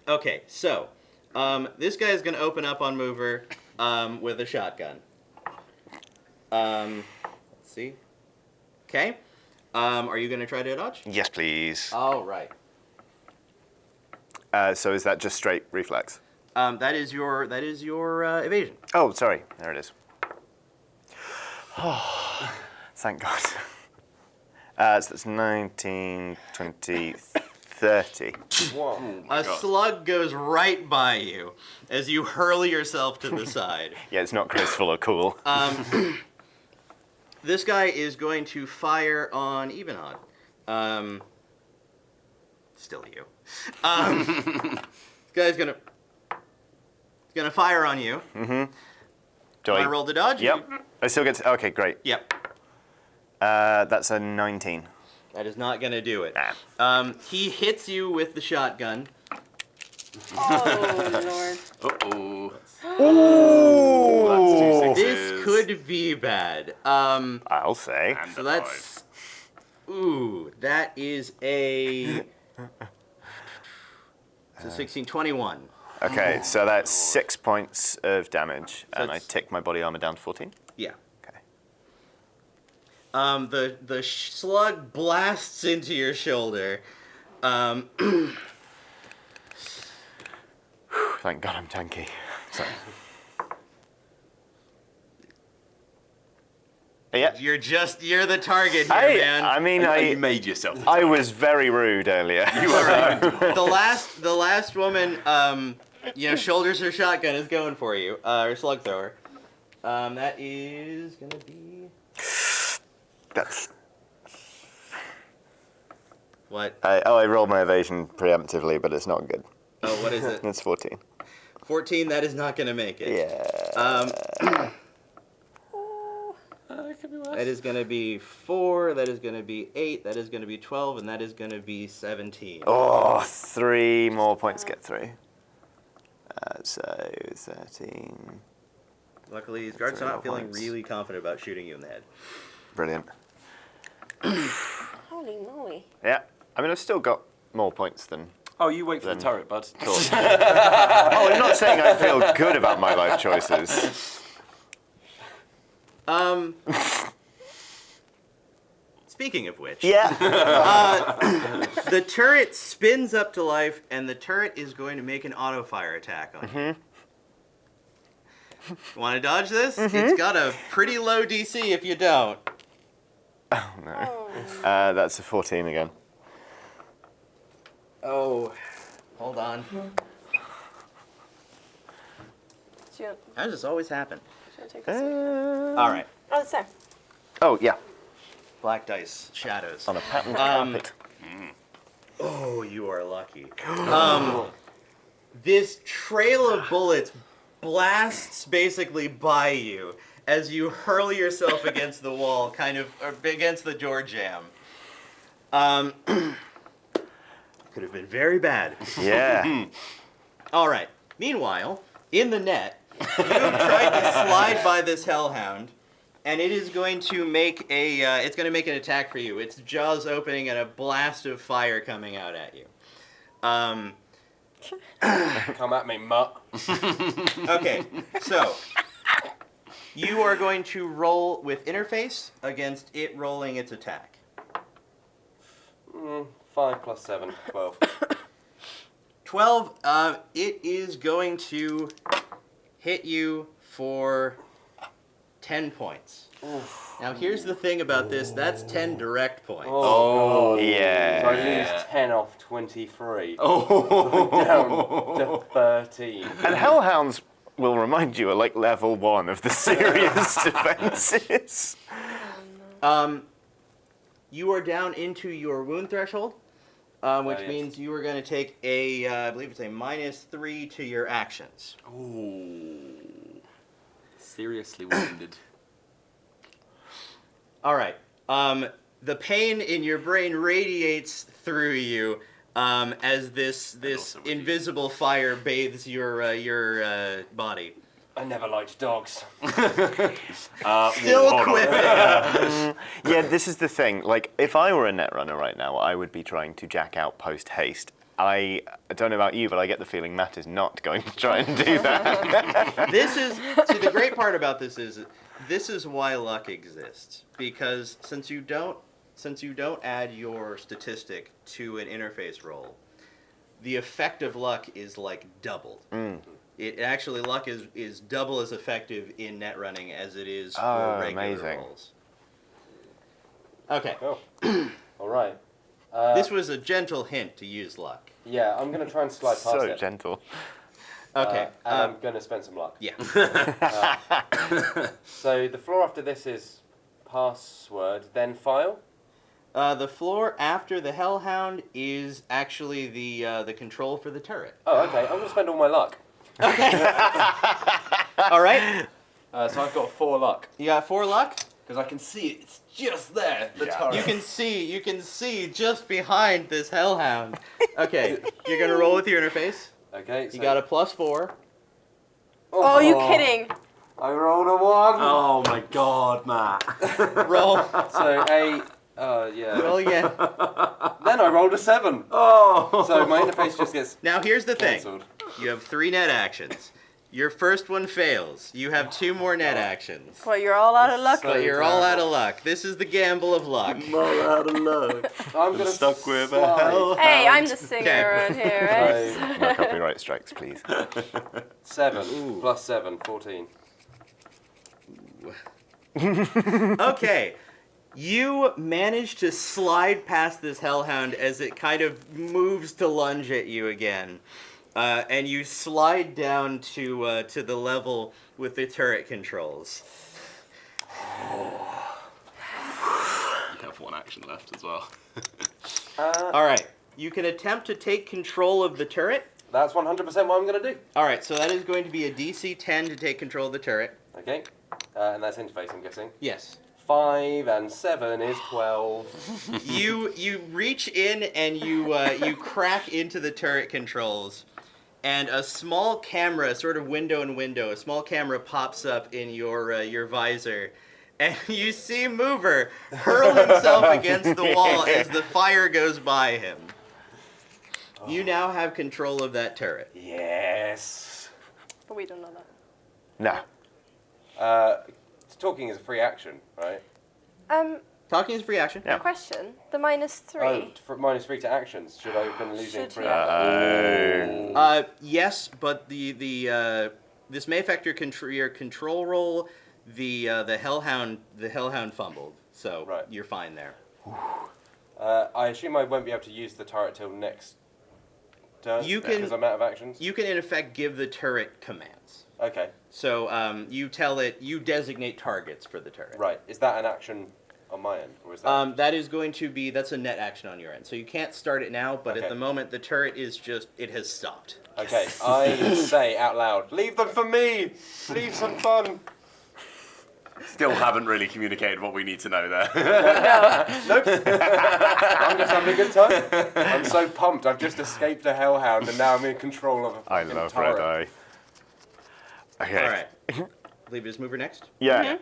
Okay, so this guy is going to open up on Mover with a shotgun. Let's see. Okay. Are you going to try to dodge? Yes, please. All right. So is that just straight reflex? That is your evasion. Oh, sorry. There it is. Oh, thank God. So that's 19, 20, 30. Whoa. A slug goes right by you as you hurl yourself to the side. Yeah, it's not graceful or cool. This guy is going to fire on Evenod. Still you. This guy's gonna fire on you. Do I roll the dodge? Yep. I still get to, okay, great. Yep. That's a 19. That is not gonna do it. Ah. He hits you with the shotgun. Oh lord. Uh-oh. That's 2 This sixes. could be bad. I'll say. And So a that's. Ooh, that is a. It's a 16, 21. Okay, so that's 6 points of damage, and I it's- tick my body armor down to 14. Yeah. Okay. The slug blasts into your shoulder. Thank God I'm tanky. Sorry. Yeah. You're the target here, man. I mean, You made yourself. I was very rude earlier. You were right. the last woman, shoulders her shotgun is going for you, or slug thrower. That is gonna be That's. what? I rolled my evasion preemptively, but it's not good. Oh, what is it? It's 14. 14. That is not gonna make it. Yeah. It could be worse. That is gonna be 4. That is gonna be 8. That is gonna be 12, and that is gonna be 17. Oh, 3 more points get through. So 13. Luckily, these guards are 3 more not feeling points. really confident about shooting you in the head. Brilliant. Holy moly. Yeah. I mean, I've still got more points than. Oh, you wait for Then- the turret, bud. Oh, I'm not saying I feel good about my life choices. Speaking of which, Yeah. the turret spins up to life, and the turret is going to make an auto fire attack on you. Want to dodge this? It's got a pretty low DC if you don't. Oh, no. Oh. That's a 14 again. Oh, hold on. Do you, How does this always happen? should I take this? All right, Oh, it's there. Oh, yeah. black dice, shadows. On a patterned Um, carpet. Oh, you are lucky. This trail of bullets blasts basically by you as you hurl yourself against the wall, kind of or against the door jam. Could have been very bad. Yeah. All right. Meanwhile, in the net, you have tried to slide by this hellhound, and it is going to make it's going to make an attack for you. Its jaws opening and a blast of fire coming out at you. Come at me, mutt. Okay, so you are going to roll with interface against it rolling its attack. 5 plus 7, 12. 12. It is going to hit you for 10 points. Now here's the thing about this, that's 10 direct points. Oh, yeah. So I lose 10 off 23. Oh. Down to 13. And Hellhounds will remind you are like level 1 of the serious defenses. You are down into your wound threshold, which yes. means you are going to take a, I believe it's a -3 to your actions. Ooh. Seriously wounded. All right. The pain in your brain radiates through you as this also with you. invisible fire bathes your body. I never liked dogs. Still hold on. quipping. Yeah, this is the thing. Like, if I were a Netrunner right now, I would be trying to jack out post-haste. I don't know about you, but I get the feeling Matt is not going to try and do that. See, the great part about this is why luck exists, because since you don't add your statistic to an interface roll, the effect of luck is like doubled. It actually, luck is double as effective in net running as it is for regular amazing. rolls. Okay. Oh. All right. This was a gentle hint to use luck. Yeah, I'm going to try and slide past So it. gentle. Okay. And I'm going to spend some luck. Yeah. So the floor after this is password, then file. The floor after the Hellhound is actually the control for the turret. Oh, okay. I'm going to spend all my luck. All right. So I've got 4 luck. You got 4 luck. Because I can see it. It's just there, the turret. You can see just behind this Hellhound. Okay, you're gonna roll with your interface. Okay. So You got a +4. Oh, you kidding? I rolled a 1. Oh my god, Matt. Roll. So yeah. Roll again. Then I rolled a 7. Oh. So my interface just gets Now here's the thing. cancelled. You have 3 net actions. Your first one fails. You have 2 more net actions. Well, you're all out of luck. So- But you're all out of luck. This is the gamble of luck. I'm all out of luck. I'm going to stuck with a slide. hell. Hey, I'm the singer Okay. around here, right? So No copyright strikes, please. 7 plus 7, 14. Okay. You manage to slide past this Hellhound as it kind of moves to lunge at you again. And you slide down to the level with the turret controls. You have 1 action left as well. All right. You can attempt to take control of the turret. That's 100% what I'm going to do. All right. So that is going to be a DC 10 to take control of the turret. Okay. And that's interface, I'm guessing. Yes. 5 and 7 is 12. You reach in and you crack into the turret controls, and a small camera, sort of window in window, a small camera pops up in your visor, and you see Mover hurl himself against the wall as the fire goes by him. You now have control of that turret. Yes. But we don't know that. No. Talking is a free action, right? Talking is free action. Yeah. Question. The -3. Oh, for -3 to actions. Should I have been losing Should 3 you? actions? Yes, but this may affect your control roll. The Hellhound fumbled, so Right. you're fine there. I assume I won't be able to use the turret till next turn. You can- Because I'm out of actions. You can in effect give the turret commands. Okay. So you tell it, you designate targets for the turret. Right. Is that an action on my end, or is that? That is going to be, that's a net action on your end. So you can't start it now, but Okay. at the moment the turret is just, it has stopped. Okay. I say out loud, leave them for me. Leave some fun. Still haven't really communicated what we need to know there. Nope. I'm just having a good time. I'm so pumped. I've just escaped a hellhound, and now I'm in control of a I fucking love turret. Red Eye. Okay. All right. I believe it's Mover next. Yeah.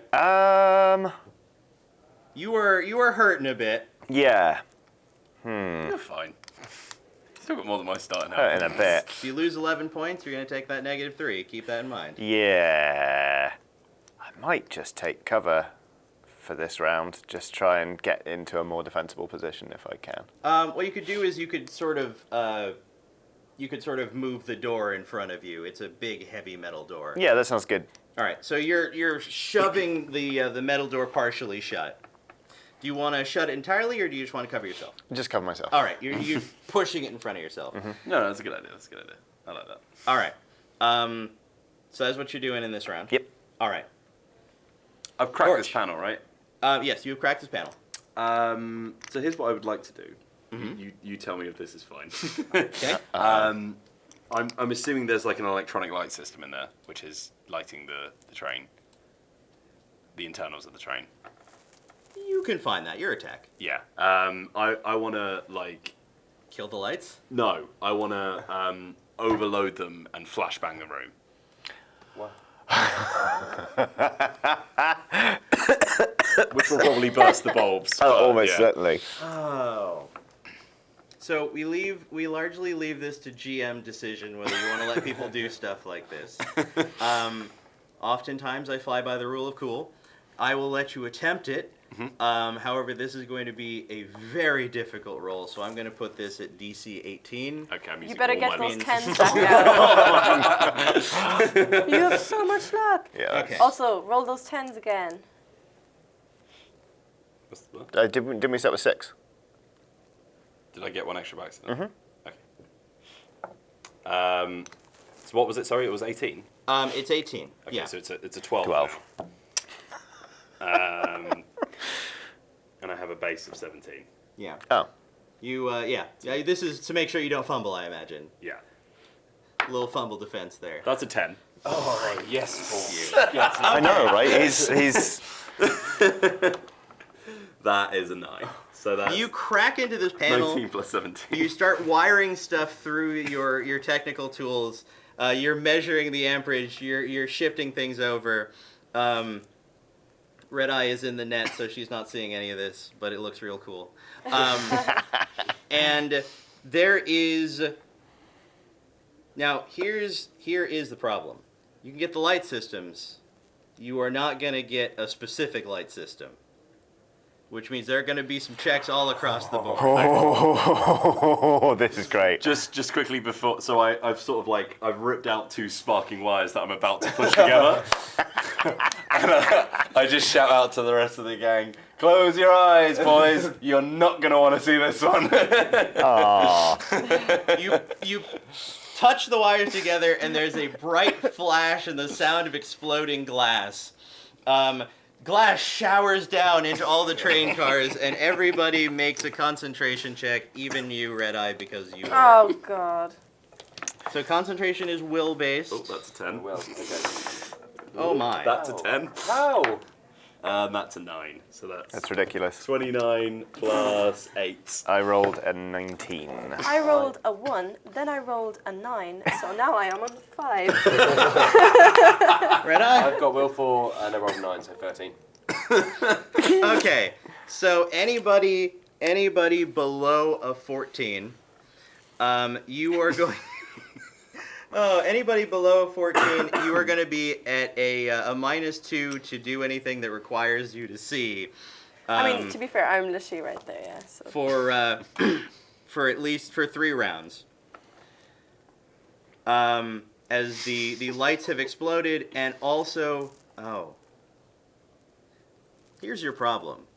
You were hurting a bit. Yeah. You're fine. Still got more than my starting In out. a bit. If you lose 11 points, you're going to take that -3. Keep that in mind. Yeah. I might just take cover for this round. Just try and get into a more defensible position if I can. What you could do is you could sort of you could sort of move the door in front of you. It's a big, heavy metal door. Yeah, that sounds good. All right, so you're shoving the metal door partially shut. Do you want to shut it entirely, or do you just want to cover yourself? Just cover myself. All right, you're pushing it in front of yourself. No, that's a good idea. That's a good idea. I like that. All right. So that's what you're doing in this round. Yep. All right. I've cracked this Torch. panel, right? Yes, you've cracked this panel. So here's what I would like to do. You tell me if this is fine. Okay. I'm assuming there's like an electronic light system in there, which is lighting the train. The internals of the train. You can find that. Your attack. Yeah. I want to like. Kill the lights. No, I want to overload them and flashbang the room. What? Which will probably burst the bulbs. Oh, but, almost yeah. certainly. Oh. So we largely leave this to GM decision whether you want to let people do stuff like this. Oftentimes I fly by the rule of cool. I will let you attempt it. However, this is going to be a very difficult roll, so I'm going to put this at DC 18. Okay, I'm You using better all get my those means. 10s back out. You have so much luck. Yeah. Okay. Also, roll those 10s again. What's the- Didn't we start with 6? Did I get one extra by accident? Okay. So what was it? Sorry, it was 18. It's 18. Okay, Yeah. so it's a 12. 12. now. And I have a base of 17. Yeah. Oh. You, yeah. This is to make sure you don't fumble, I imagine. Yeah. Little fumble defense there. That's a 10. Oh, yes, Paul. Yes. I know, right? He's That is a 9. So that's You crack into this panel. 19 plus 17. You start wiring stuff through your technical tools. You're measuring the amperage. You're shifting things over. Red Eye is in the net, so she's not seeing any of this, but it looks real cool. And there is now here is the problem. You can get the light systems. You are not going to get a specific light system, which means there are going to be some checks all across the board. Oh, this is great. Just quickly before, so I've sort of like, I've ripped out 2 sparking wires that I'm about to push together. And I just shout out to the rest of the gang, close your eyes, boys. You're not going to want to see this one. You touch the wires together, and there's a bright flash and the sound of exploding glass. Glass showers down into all the train cars, and everybody makes a concentration check, even you, Red Eye, because you are. Oh, God. So concentration is will-based. Oh, that's a 10. Well, okay. Oh my. That's a 10. How? That's a 9. So That's ridiculous. 29 plus 8. I rolled a 19. I rolled a 1, then I rolled a 9, so now I am on 5. Red Eye? I've got will 4 and I rolled 9, so 13. Okay. So anybody below a 14, you are going. Oh, anybody below 14, you are going to be at a -2 to do anything that requires you to see. I mean, to be fair, I'm literally right there, yeah. So. For at least for 3 rounds. As the lights have exploded, and also, here's your problem.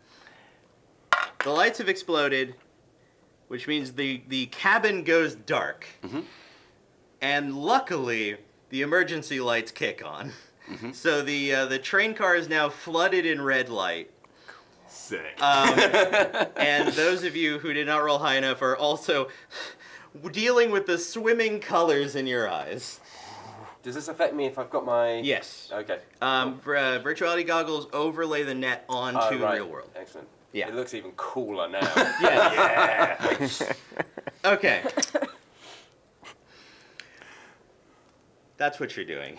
The lights have exploded, which means the cabin goes dark. And luckily, the emergency lights kick on. So the train car is now flooded in red light. Sick. And those of you who did not roll high enough are also dealing with the swimming colors in your eyes. Does this affect me if I've got my... Yes. Okay. Virtuality goggles overlay the net onto Right. real world. Excellent. Yeah. It looks even cooler now. Yeah. Okay. That's what you're doing.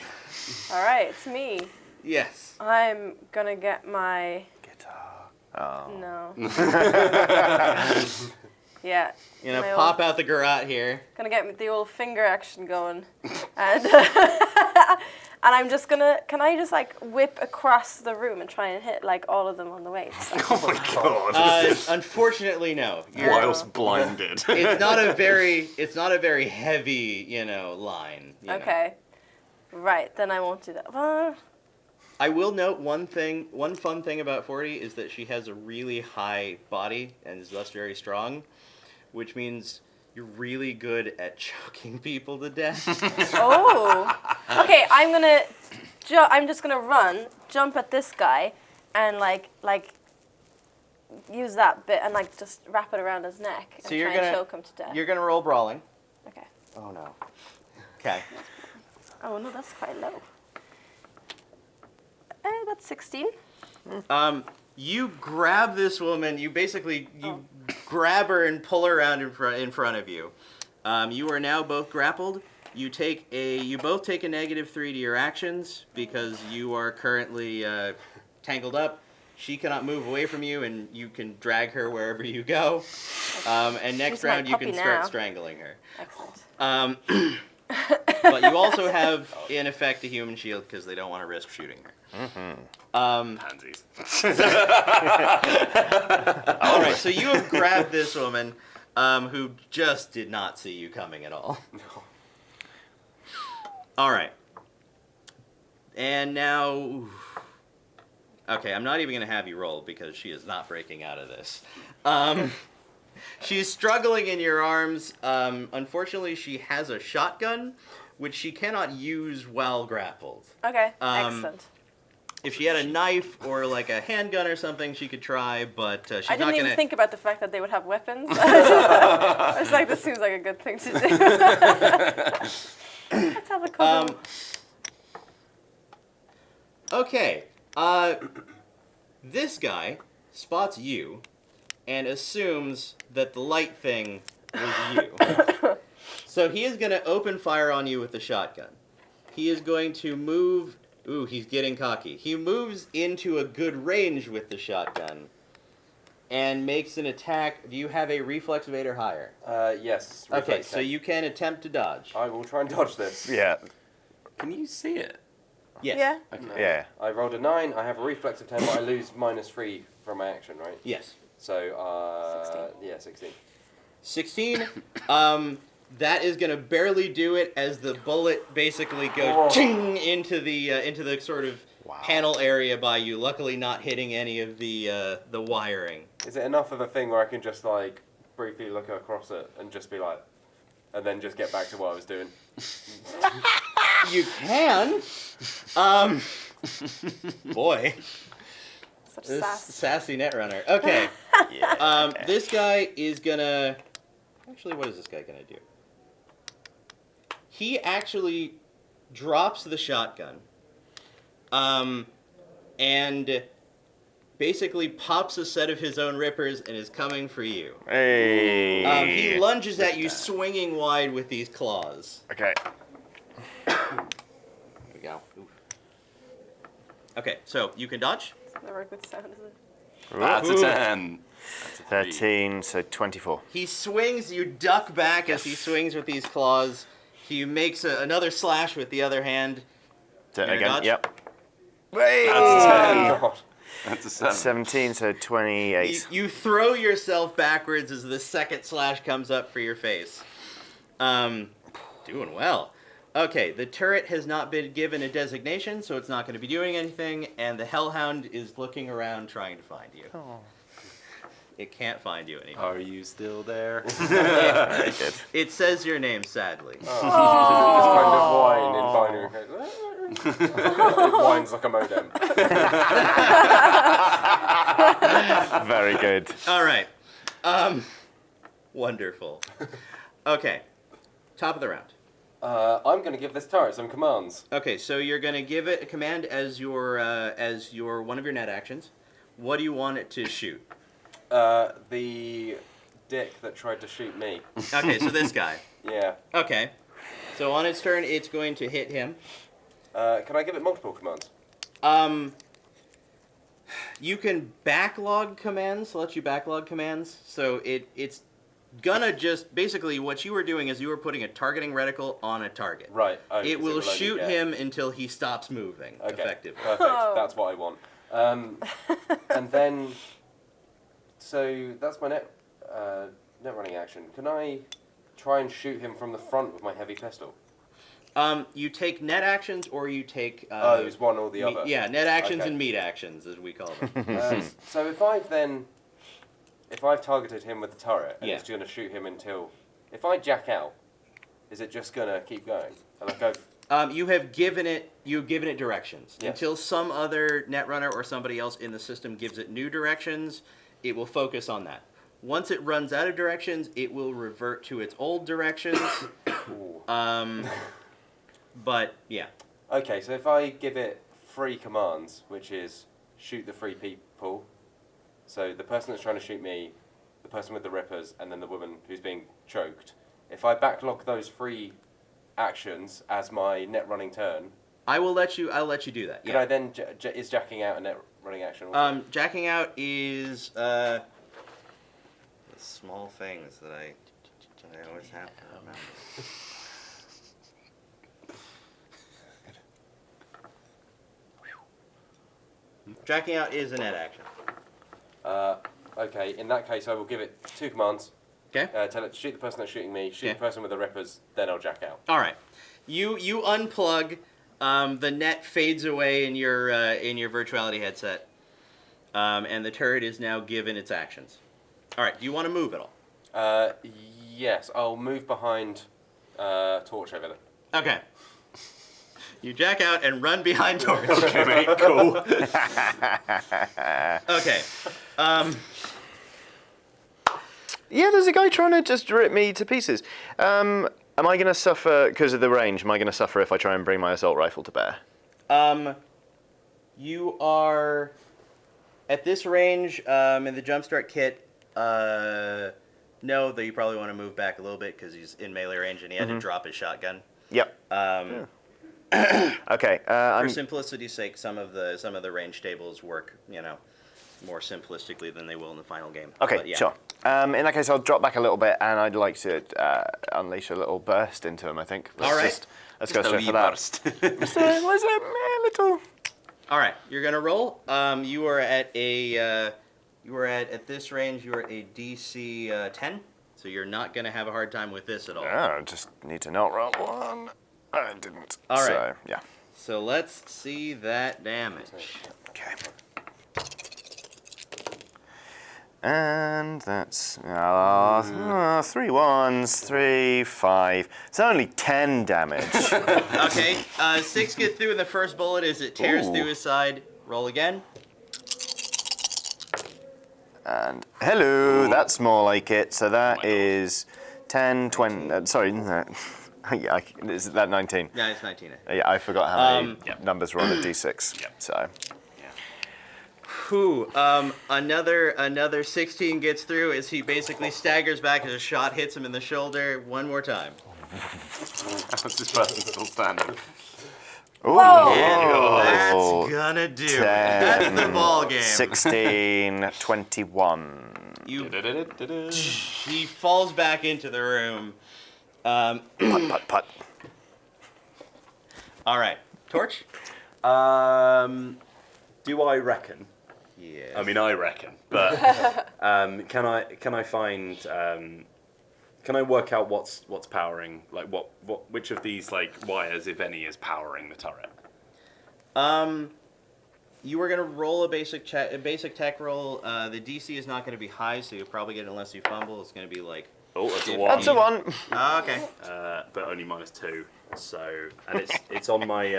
All right, it's me. Yes. I'm gonna get my... Guitar. Oh. No. Yeah. You know, my pop out the garrote here. Gonna get the old finger action going. And And I'm just gonna, can I just like whip across the room and try and hit like all of them on the way? Oh my god. Unfortunately, no. Whilst blinded. It's not a very heavy, line. you know. Okay. Right, then I won't do that. I will note one fun thing about 40 is that she has a really high body and is thus very strong, which means you're really good at choking people to death. Oh. Okay, I'm just gonna run, jump at this guy, and like use that bit and like just wrap it around his neck and So you're try and gonna choke him to death. You're gonna roll brawling. Okay. Oh no. Okay. Oh no, that's quite low. That's 16. You grab this woman. You basically grab her and pull her around in front of you. You are now both grappled. You both take a -3 to your actions because you are currently tangled up. She cannot move away from you, and you can drag her wherever you go. And next She's my round, you can puppy start now. strangling her. Excellent. But you also have, in effect, a human shield because they don't want to risk shooting her. Pansies. All right, so you have grabbed this woman who just did not see you coming at all. All right. And now... Okay, I'm not even going to have you roll because she is not breaking out of this. She's struggling in your arms. Unfortunately, she has a shotgun, which she cannot use while grappled. Okay, excellent. If she had a knife or like a handgun or something, she could try, but she's I not didn't gonna. even think about the fact that they would have weapons. I was like, this seems like a good thing to do. Let's have a couple. Okay. This guy spots you and assumes that the light thing was you. So he is going to open fire on you with the shotgun. He is going to move... Ooh, he's getting cocky. He moves into a good range with the shotgun and makes an attack. Do you have a reflex of 8 or higher? Yes. Okay, reflex so 10. you can attempt to dodge. I will try and dodge this. Yeah. Can you see it? Yes. Yeah. Okay. Yeah. I rolled a 9. I have a reflex of 10, but I lose -3 from my action, right? Yes. So, 16. yeah, 16. 16. That is going to barely do it as the bullet basically goes ching into the sort of panel area by you. Luckily, not hitting any of the wiring. Is it enough of a thing where I can just like briefly look across it and just be like, and then just get back to what I was doing? You can. Boy, Such this sass. sassy netrunner. Okay. This guy is gonna. Actually, what is this guy gonna do? He actually drops the shotgun, and basically pops a set of his own rippers and is coming for you. Hey. He lunges at you, swinging wide with these claws. Okay. There we go. Oof. Okay, so you can dodge. Doesn't work with sound, is it? That's a 10. That's a 3. 13, so 24. He swings, you duck back as he swings with these claws. He makes another slash with the other hand. Turn Gonna again, dodge? yep. That's a 10. God. That's a 7. 17, so 28. You throw yourself backwards as the second slash comes up for your face. Doing well. Okay, the turret has not been given a designation, so it's not going to be doing anything, and the Hellhound is looking around trying to find you. Oh. It can't find you anymore. Are you still there? Very good. It says your name, sadly. Just kind of whine in binary. It whines like a modem. Very good. All right. Wonderful. Okay, top of the round. I'm going to give this turret some commands. Okay, so you're going to give it a command as your one of your net actions. What do you want it to shoot? The dick that tried to shoot me. Okay, so this guy. Yeah. Okay. So on its turn, it's going to hit him. Can I give it multiple commands? You can backlog commands. Let you backlog commands. So it's gonna just basically what you were doing is you were putting a targeting reticle on a target. Right. Oh, 'cause It will only shoot get- him until he stops moving. Okay. Effectively. Perfect. That's what I want. And then, so that's my net running action. Can I try and shoot him from the front with my heavy pistol? You take net actions or you take. It's one or the other. Yeah, net actions Okay. and meat actions, as we call them. So if I've targeted him with the turret and Yeah. it's going to shoot him until, if I jack out, is it just going to keep going? And like You've given it directions. Yeah. Until some other netrunner or somebody else in the system gives it new directions, it will focus on that. Once it runs out of directions, it will revert to its old directions. But yeah. Okay, so if I give it 3 commands, which is shoot the 3 people, so the person that's trying to shoot me, the person with the rippers, and then the woman who's being choked, if I backlog those 3 actions as my net running turn, I'll let you do that. can Yeah. I then is jacking out a net running action? Also? Jacking out is the small things that I always have to remember. Jacking out is a net action. Okay, in that case, I will give it 2 commands. Okay. Tell it to shoot the person that's shooting me, shoot Okay. the person with the rippers, then I'll jack out. All right. You unplug. The net fades away in your virtuality headset, and the turret is now given its actions. All right. Do you want to move at all? Yes, I'll move behind Torch over there. Okay. You jack out and run behind Torch. Okay, mate. Cool. Okay. Yeah, there's a guy trying to just rip me to pieces. Am I going to suffer because of the range? Am I going to suffer if I try and bring my assault rifle to bear? You are at this range in the Jumpstart kit. No, though you probably want to move back a little bit because he's in melee range and he had to drop his shotgun. Yep. Okay. For simplicity's sake, some of the range tables work, more simplistically than they will in the final game. Okay, But yeah. sure. In that case, I'll drop back a little bit, and I'd like to unleash a little burst into him. I think. All right. Let's go Just a straight wee for that. burst. Just a little. All right, you're gonna roll. You are at this range. You are a DC 10, so you're not gonna have a hard time with this at all. I just need to not roll one. I didn't. All right. So, yeah. So let's see that damage. Okay. And that's 3 1s, 3 5. It's only 10 damage. Okay, 6 get through in the first bullet as it tears Ooh. through his side. Roll again. And hello, that's more like it. So that is 10, 20. Sorry, no. Yeah, is that 19? Yeah, it's 19. Yeah, I forgot how many Yep. numbers were on a d6. Yep. So. Whew, another 16 gets through as he basically staggers back as a shot hits him in the shoulder one more time. How's this person still standing? Ooh. That's gonna do it. That's the ball game. 16, 21. He falls back into the room. Putt, putt, putt. All right, Torch. Do I reckon? Yeah. I mean, I reckon, but can I find? Can I work out what's powering? Like which of these wires, if any, is powering the turret? You were gonna roll a basic tech roll. The DC is not gonna be high, so you'll probably get it unless you fumble. It's gonna be like. Oh, that's a 15. one. That's a 1. Oh, okay. But only -2. So it's on my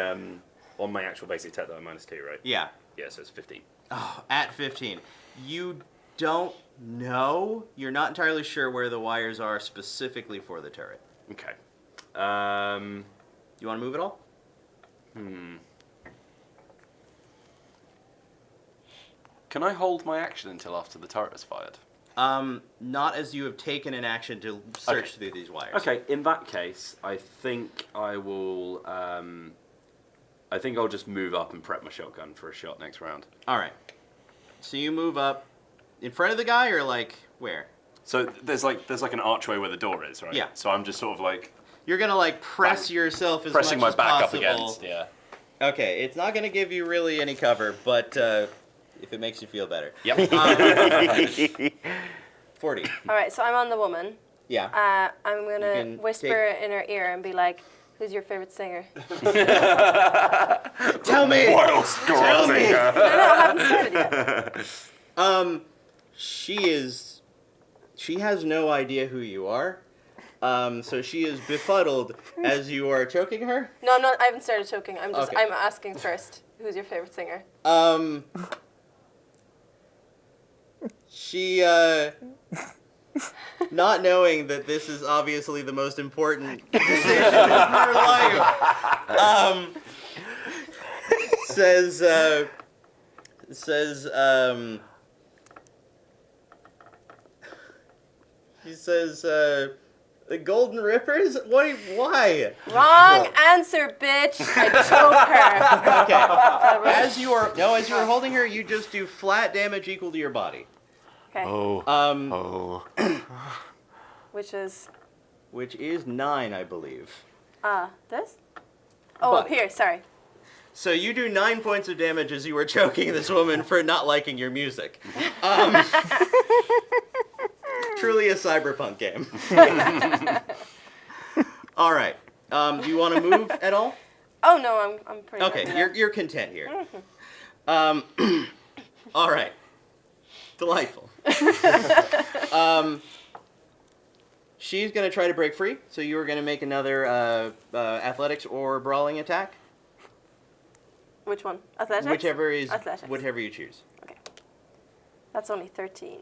actual basic tech that I'm -2, right? Yeah. Yeah, so it's 15. Oh, at 15. You don't know. You're not entirely sure where the wires are specifically for the turret. Okay. You want to move at all? Can I hold my action until after the turret is fired? Not as you have taken an action to search through these wires. Okay, in that case, I think I will. I think I'll just move up and prep my shotgun for a shot next round. All right. So you move up in front of the guy, or like where? So there's like an archway where the door is, right? Yeah. So I'm just sort of like You're gonna like press yourself as pressing my much as back possible. up against. Yeah. Okay, it's not gonna give you really any cover, but if it makes you feel better. Yep. 40. All right, so I'm on the woman. Yeah. I'm You gonna can whisper in her ear and be like, "Who's your favorite singer?" Tell me. Wild Tell me. No, I haven't started yet. She has no idea who you are. So she is befuddled as you are choking her. No, I'm not. I haven't started choking. I'm Okay. I'm asking first. Who's your favorite singer? She, not knowing that this is obviously the most important decision of her life, says, she says, the Golden Rippers? Why? Wrong answer, bitch. I choke her. Okay. As you are holding her, you just do flat damage equal to your body. Okay. Which is Which is 9, I believe. this? Oh, But- up here. Sorry. So you do 9 points of damage as you are choking this woman for not liking your music. Truly a cyberpunk game. All right. Do you want to move at all? Oh no, I'm pretty. Okay, happy you're content here. All right. Delightful. She's gonna try to break free, so you are gonna make another athletics or brawling attack, Which one? Athletics? whichever Athletics. whatever you choose. Okay. That's only 13.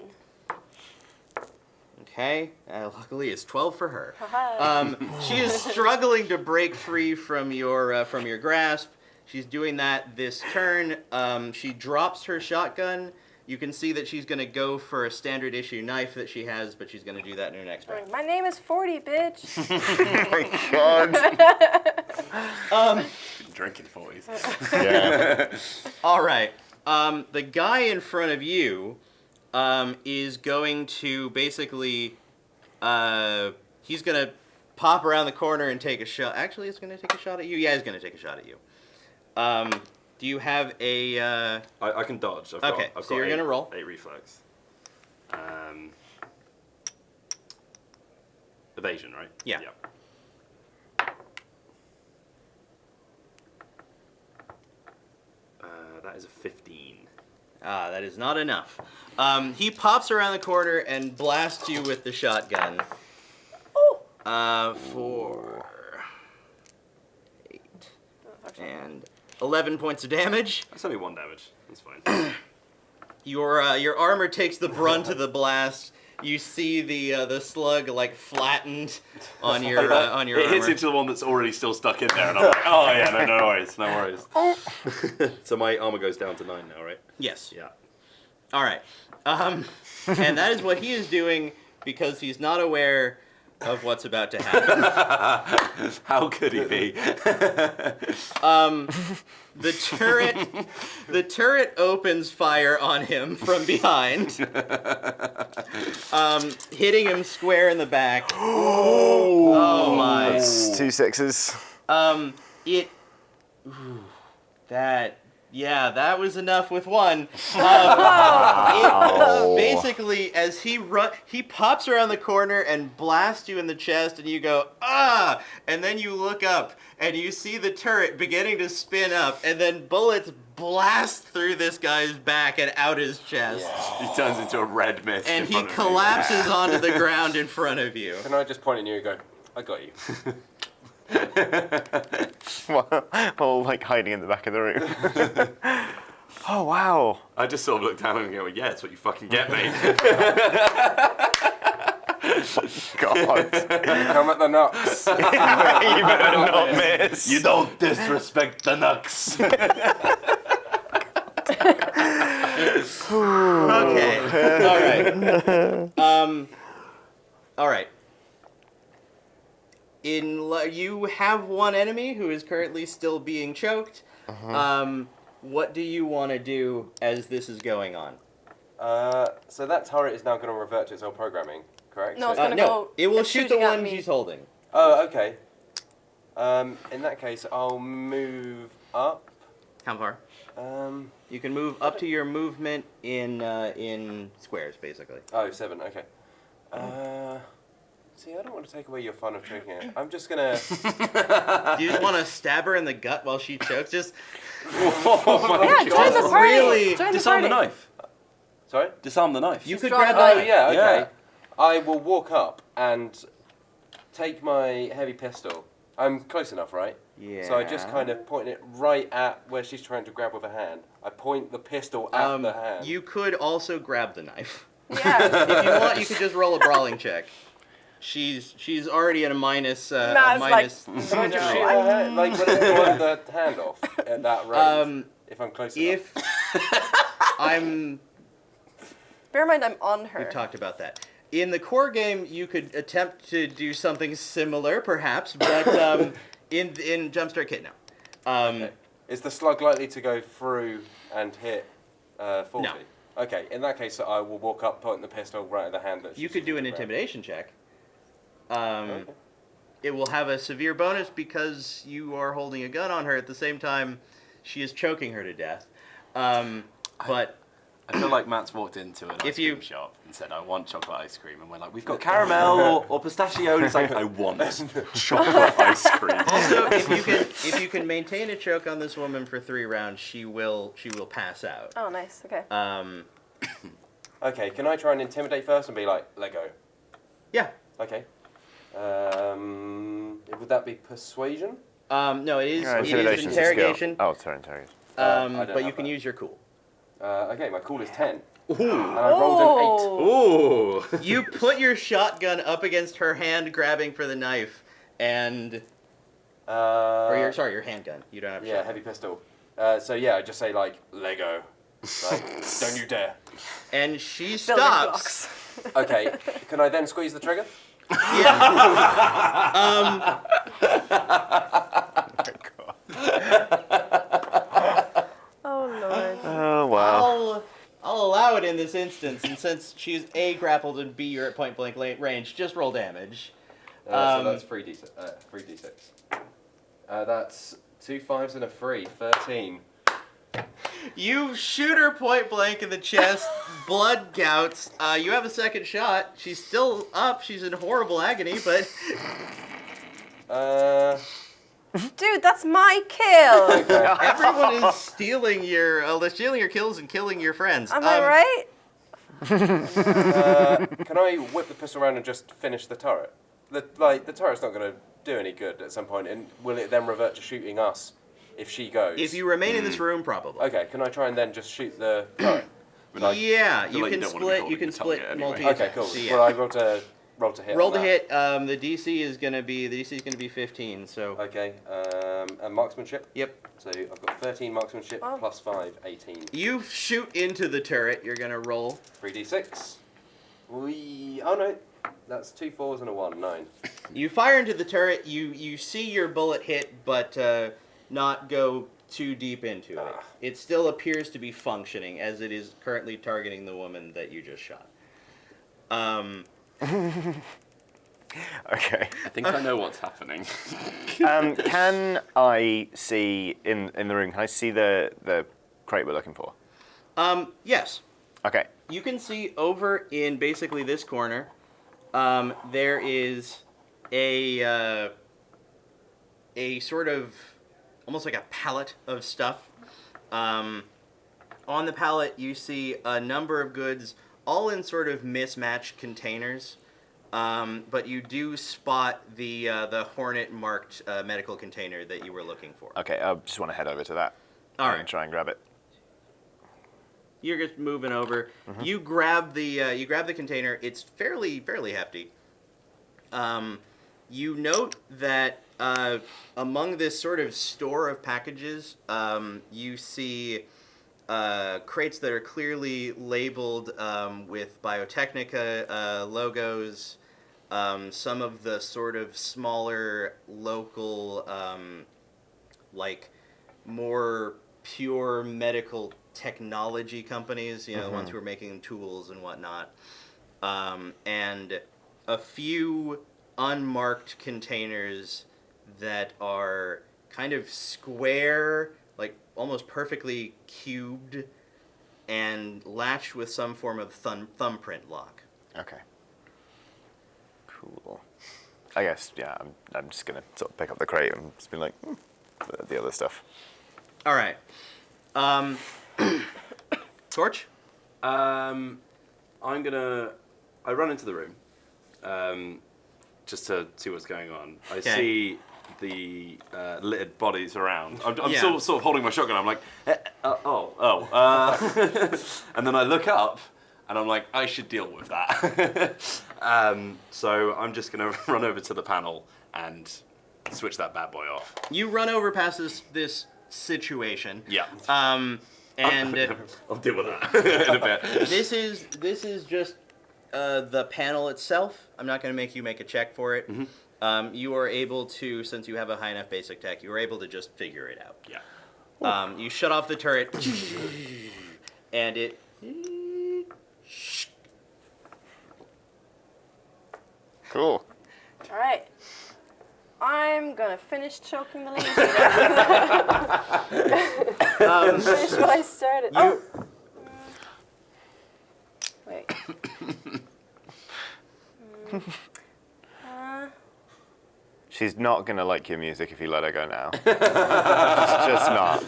Okay. Luckily, it's 12 for her. Haha. She is struggling to break free from your grasp. She's doing that this turn. She drops her shotgun. You can see that she's going to go for a standard issue knife that she has, but she's going to do that in her next round. My name is 40, bitch. Oh my god. Been drinking 40s. Yeah. All right. The guy in front of you is going to basically, he's going to pop around the corner and take a shot. Actually, he's going to take a shot at you. Yeah, he's going to take a shot at you. Do you have a... I can dodge. I've Okay, got so you're gonna roll. 8 reflex. Evasion, right? Yeah. That is a 15. that is not enough. He pops around the corner and blasts you with the shotgun. For 8 and 11 points of damage. That's only 1 damage. That's fine. Your armor takes the brunt of the blast. You see the slug like flattened on your armor. It hits into the one that's already still stuck in there, and I'm like, oh yeah, no worries, no worries. So my armor goes down to 9 now, right? Yes. Yeah. All right. And that is what he is doing because he's not aware of what's about to happen. How could he be? The turret opens fire on him from behind, hitting him square in the back. Oh my! It's 2 6s. That was enough with one. Basically, as he pops around the corner and blasts you in the chest, and you go, ah! And then you look up, and you see the turret beginning to spin up, and then bullets blast through this guy's back and out his chest. He turns into a red mist. And in he front of me. collapses onto the ground in front of you. Can I just point at you and go, I got you? All like hiding in the back of the room. Oh wow. I just sort of looked down and go, yeah, it's what you fucking get, mate. God. Come at the nuts. You better not miss. You don't disrespect the Nux. Okay. All right. You have one enemy who is currently still being choked. What do you want to do as this is going on? So that turret is now going to revert to its old programming, correct? No, So- it's gonna no, go. it will it's shoot the shooting at one me. she's holding. Oh, okay. In that case, I'll move up. How far? Um, You can move up to your movement in squares, basically. oh, 7, okay. See, I don't want to take away your fun of choking it. I'm just gonna... Do you just want to stab her in the gut while she chokes? Just Yeah, join the party. Really Join Disarm the the party. knife. Sorry? Disarm the knife. you She's could drawn grab a Oh, the yeah, okay. Yeah. I will walk up and take my heavy pistol. I'm close enough, right? Yeah. So I just kind of point it right at where she's trying to grab with her hand. I point the pistol at the hand. You could also grab the knife. Yeah. If you want, you could just roll a brawling check. She's already at a minus. Nah, it's minus like- Can I just No, shoot I- her hand? Like, when I blow the hand off at that range? If I'm close enough. if I'm Bear in mind, I'm on her. We've talked about that. In the core game, you could attempt to do something similar, perhaps, but in Jumpstart Kit, no. Okay. Is the slug likely to go through and hit 40? No. Okay, in that case, I will walk up, point the pistol right at the hand that You she's could do an trying to grab. intimidation check. Okay. It will have a severe bonus because you are holding a gun on her at the same time she is choking her to death. But I feel like Matt's walked into an If ice you- cream shop and said, I want chocolate ice cream. And we're like, we've got caramel or pistachio. And it's like, I want chocolate ice cream. also, if you can maintain a choke on this woman for 3 rounds, she will pass out. Oh, nice. Okay. Okay, can I try and intimidate first and be like, let go? Yeah. Okay. Would that be persuasion? No, it is Intimidation's a skill. interrogation. Oh, sorry, interrogation. I don't But you have can that. use your cool. Okay, my cool is 10. Ooh. And I rolled Oh. Ooh. You put your shotgun up against her hand, grabbing for the knife, and an 8. your handgun. You don't have. Yeah, shotgun. heavy pistol. So yeah, I just say like, Lego. Like, don't you dare. And she Building stops. blocks. Okay, can I then squeeze the trigger? Yeah. Oh lord. Oh, wow. I'll allow it in this instance, and since she's A, grappled, and B, you're at point blank range, just roll damage. So that's 3d6. 3d6. That's 2 5s and a 3. 13. You shoot her point blank in the chest, blood gouts. You have a second shot. She's still up. She's in horrible agony, but Dude, that's my kill. everyone is stealing your kills and killing your friends. Am I right? Can I whip the pistol around and just finish the turret? The turret's not going to do any good at some point, and will it then revert to shooting us if she goes? If you remain in this room, probably. Okay, can I try and then just shoot the turret? Like- Yeah, feel you like you can don't wanna be split. You holding can the split target anyway. multi. Okay, cool. So, yeah. Well, I roll to hit. Roll on to that. hit. The DC is gonna be 15. So. Okay, and marksmanship. Yep. So I've got 13 marksmanship Oh. plus 5, 18. You shoot into the turret. You're gonna roll. 3d6. Oh no, that's 2 4s and a 1, 9. You fire into the turret. You see your bullet hit, but not go too deep into it. Ah. It still appears to be functioning as it is currently targeting the woman that you just shot. Okay. I think I know what's happening. Can I see in the room? Can I see the crate we're looking for? Yes. Okay. You can see over in basically this corner, there is a sort of almost like a pallet of stuff. On the pallet, you see a number of goods, all in sort of mismatched containers. But you do spot the Hornet marked medical container that you were looking for. Okay. I just want to head over to that. All and right. try and grab it. You're just moving over. You grab the container. It's fairly hefty. You note that among this sort of store of packages, you see crates that are clearly labeled with Biotechnica logos. Some of the sort of smaller local, like more pure medical technology companies, you know, the ones who are making tools and whatnot, and a few unmarked containers that are kind of square, like almost perfectly cubed, and latched with some form of thumbprint lock. Okay. Cool. I guess, yeah, I'm just going to sort of pick up the crate and just be like, the other stuff. All right. Torch? I run into the room, just to see what's going on. I see the littered bodies around. I'm sort of holding my shotgun. I'm like, and then I look up, and I'm like, I should deal with that. So I'm just gonna run over to the panel and switch that bad boy off. You run over past this situation. Yeah. And I'll deal with that in a bit. this is just the panel itself. I'm not going to make you make a check for it. You are able to, since you have a high enough basic tech, you are able to just figure it out. Yeah. You shut off the turret, and it. Cool. All right. I'm gonna finish choking the lady. Finish what I started. Wait. She's not going to like your music if you let her go now. She's just not.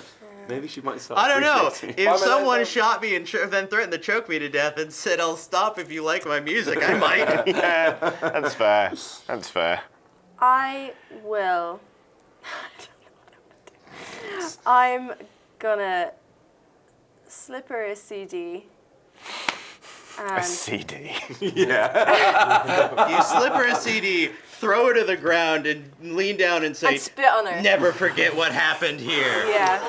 Maybe she might start. I don't know. appreciating- If someone shot me and then threatened to choke me to death and said, "I'll stop if you like my music," I might. Yeah, that's fair. That's fair. I will. I'm gonna slip her a CD. A And CD. Yeah. You slip her a CD, throw her to the ground, and lean down and say, and spit on her. "Never forget what happened here." Yeah.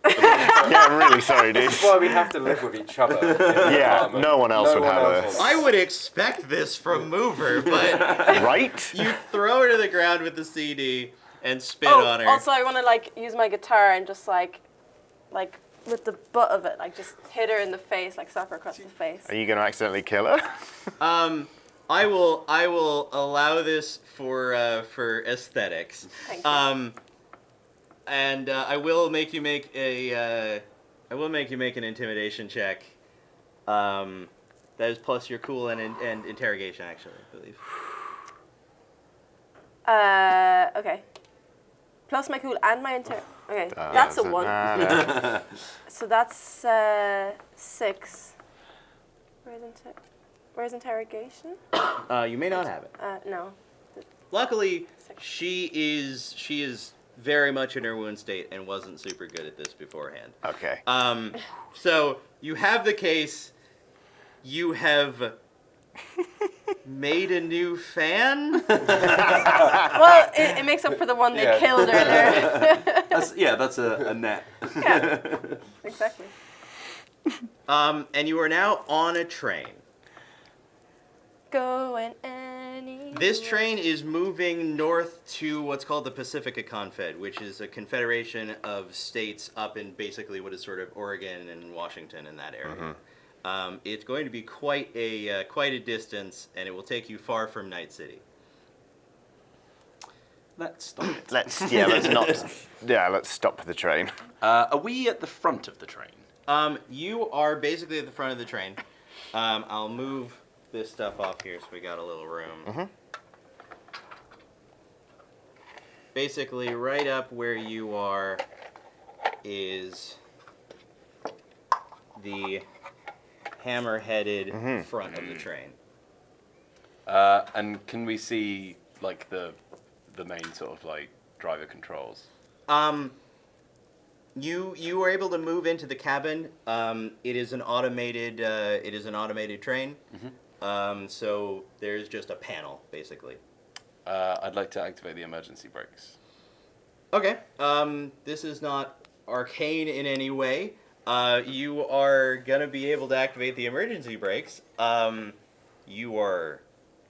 Yeah, I'm really sorry, dude. That's why we have to live with each other. in the Yeah, apartment. no one else would have else this. will. I would expect this from Mover, but Right? you throw her to the ground with the CD and spit Oh, on her. also I want to like use my guitar and just like with the butt of it, like just hit her in the face, like slap her across the face. Are you going to accidentally kill her? I will allow this for aesthetics. Thank you. And I will make you make an intimidation check. That is plus your cool and interrogation, actually, I believe. Okay. Plus my cool and my okay, that's a 1. So that's 6. Where's interrogation? You may not have it. No. Luckily, she is very much in her wound state and wasn't super good at this beforehand. Okay. So you have the case. You have made a new fan. Well, it makes up for the one they Yeah. killed earlier. That's a net. Yeah, exactly. And you are now on a train. Going anywhere. This train is moving north to what's called the Pacifica Confed, which is a confederation of states up in basically what is sort of Oregon and Washington in that area. It's going to be quite a distance, and it will take you far from Night City. Let's stop it. Let's stop the train. Are we at the front of the train? You are basically at the front of the train. I'll move this stuff off here so we got a little room. Basically, right up where you are is the hammer-headed front of the train. And can we see like the main sort of like driver controls? You were able to move into the cabin. It is an automated train. So there's just a panel basically. I'd like to activate the emergency brakes. Okay. This is not arcane in any way. You are gonna be able to activate the emergency brakes. You are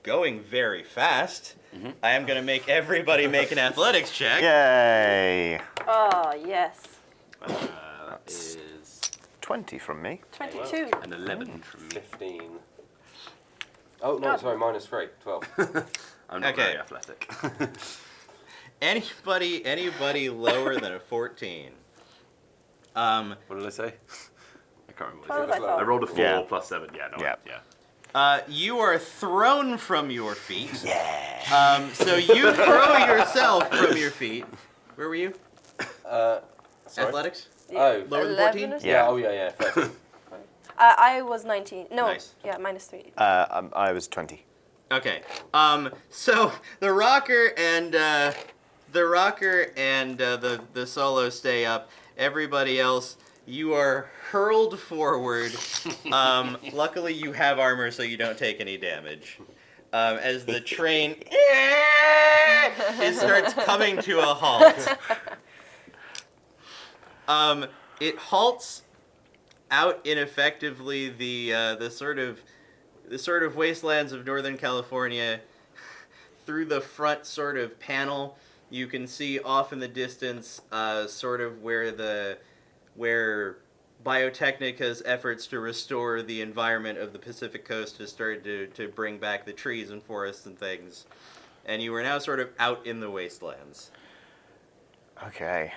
going very fast. I am going to make everybody make an athletics check. Yay! Oh, yes. That is 20 from me. 22. an 11 from me. 15. Oh, no, sorry, -3. 12. I'm not Okay. very athletic. Anybody lower than a 14? What did I say? I can't remember. 12, I I thought. rolled a 4 Yeah. plus 7. Yeah, no. Yeah. You are thrown from your feet. Yeah. So you throw yourself from your feet. Where were you? Sorry? Athletics? Oh. Lower than 11 14? or something? Yeah, oh, yeah, 13. I was 19. No, Nice. yeah, -3. I was 20. Okay. So the rocker and the solo stay up. Everybody else, you are hurled forward. Luckily, you have armor, so you don't take any damage. As the train it starts coming to a halt. It halts out in effectively the sort of wastelands of Northern California. Through the front sort of panel, you can see off in the distance sort of where Biotechnica's efforts to restore the environment of the Pacific Coast has started to bring back the trees and forests and things. And you are now sort of out in the wastelands. Okay.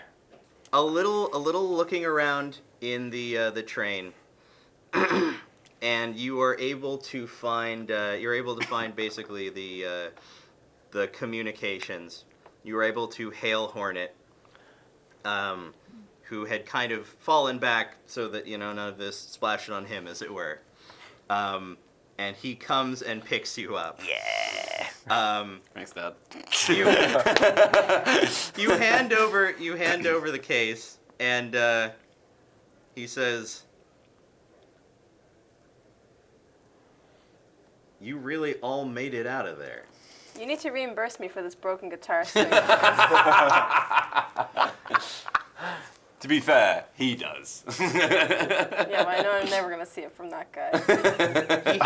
A little looking around in the train, and you are able to find basically the communications. You were able to hail Hornet, who had kind of fallen back so that none of this splashed on him, as it were. And he comes and picks you up. Yeah. Thanks, Dad. You hand over the case, and he says, "You really all made it out of there." You need to reimburse me for this broken guitar string. To be fair, he does. Yeah, well, I know I'm never gonna see it from that guy. He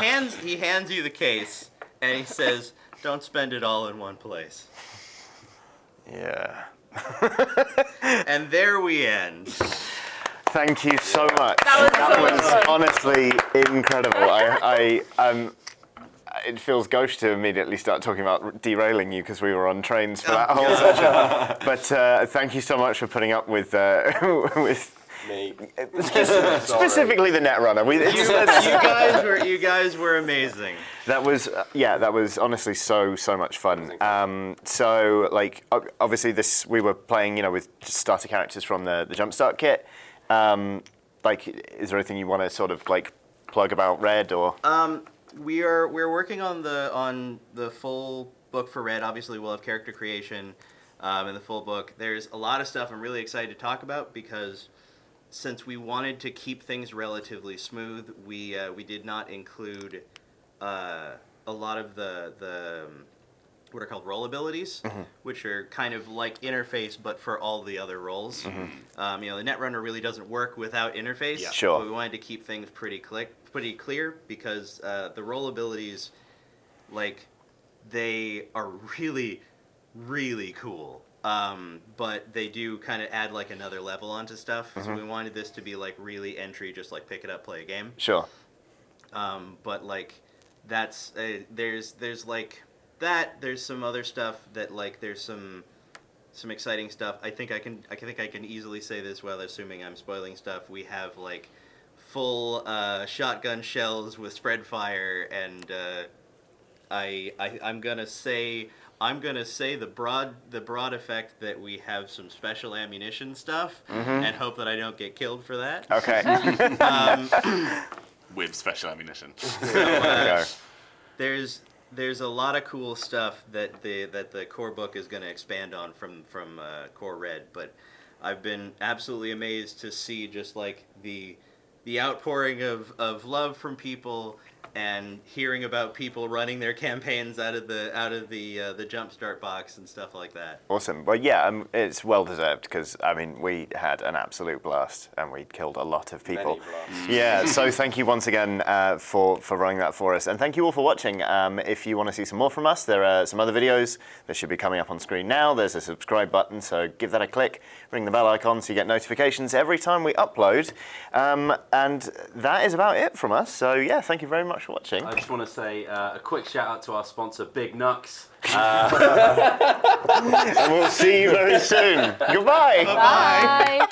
hands you the case, and he says, "Don't spend it all in one place." Yeah. And there we end. Thank you so much. That was so fun. honestly incredible. It feels gauche to immediately start talking about derailing you because we were on trains for that whole session. But thank you so much for putting up with Me. specifically the Netrunner. You guys were amazing. That was honestly so much fun. So like obviously we were playing with starter characters from the Jumpstart kit. Like, is there anything you want to sort of like plug about Red or? We're working on the full book for Red. Obviously, we'll have character creation in the full book. There's a lot of stuff I'm really excited to talk about because since we wanted to keep things relatively smooth, we did not include a lot of the what are called role abilities, which are kind of like interface, but for all the other roles. The Netrunner really doesn't work without interface. Yeah. Sure. But we wanted to keep things pretty clear because the role abilities, like, they are really, really cool. But they do kind of add like another level onto stuff. So we wanted this to be like really entry, just like pick it up, play a game. Sure. But like that's there's like that. There's some other stuff that like there's some exciting stuff. I think I can easily say this without assuming I'm spoiling stuff. We have like full shotgun shells with spread fire, and I'm gonna say the broad effect that we have some special ammunition stuff, and hope that I don't get killed for that. Okay. With special ammunition. Go. There's a lot of cool stuff that the core book is going to expand on from core Red, but I've been absolutely amazed to see just like the outpouring of love from people, and hearing about people running their campaigns out of the Jumpstart box and stuff like that. Awesome. Well, yeah, it's well deserved because I mean we had an absolute blast and we killed a lot of people. Many blasts. Yeah. So thank you once again for running that for us, and thank you all for watching. If you want to see some more from us, there are some other videos that should be coming up on screen now. There's a subscribe button, so give that a click. Ring the bell icon so you get notifications every time we upload. And that is about it from us. So yeah, thank you very much for watching. I just want to say a quick shout out to our sponsor, Big Nux. And we'll see you very soon. Goodbye. Bye.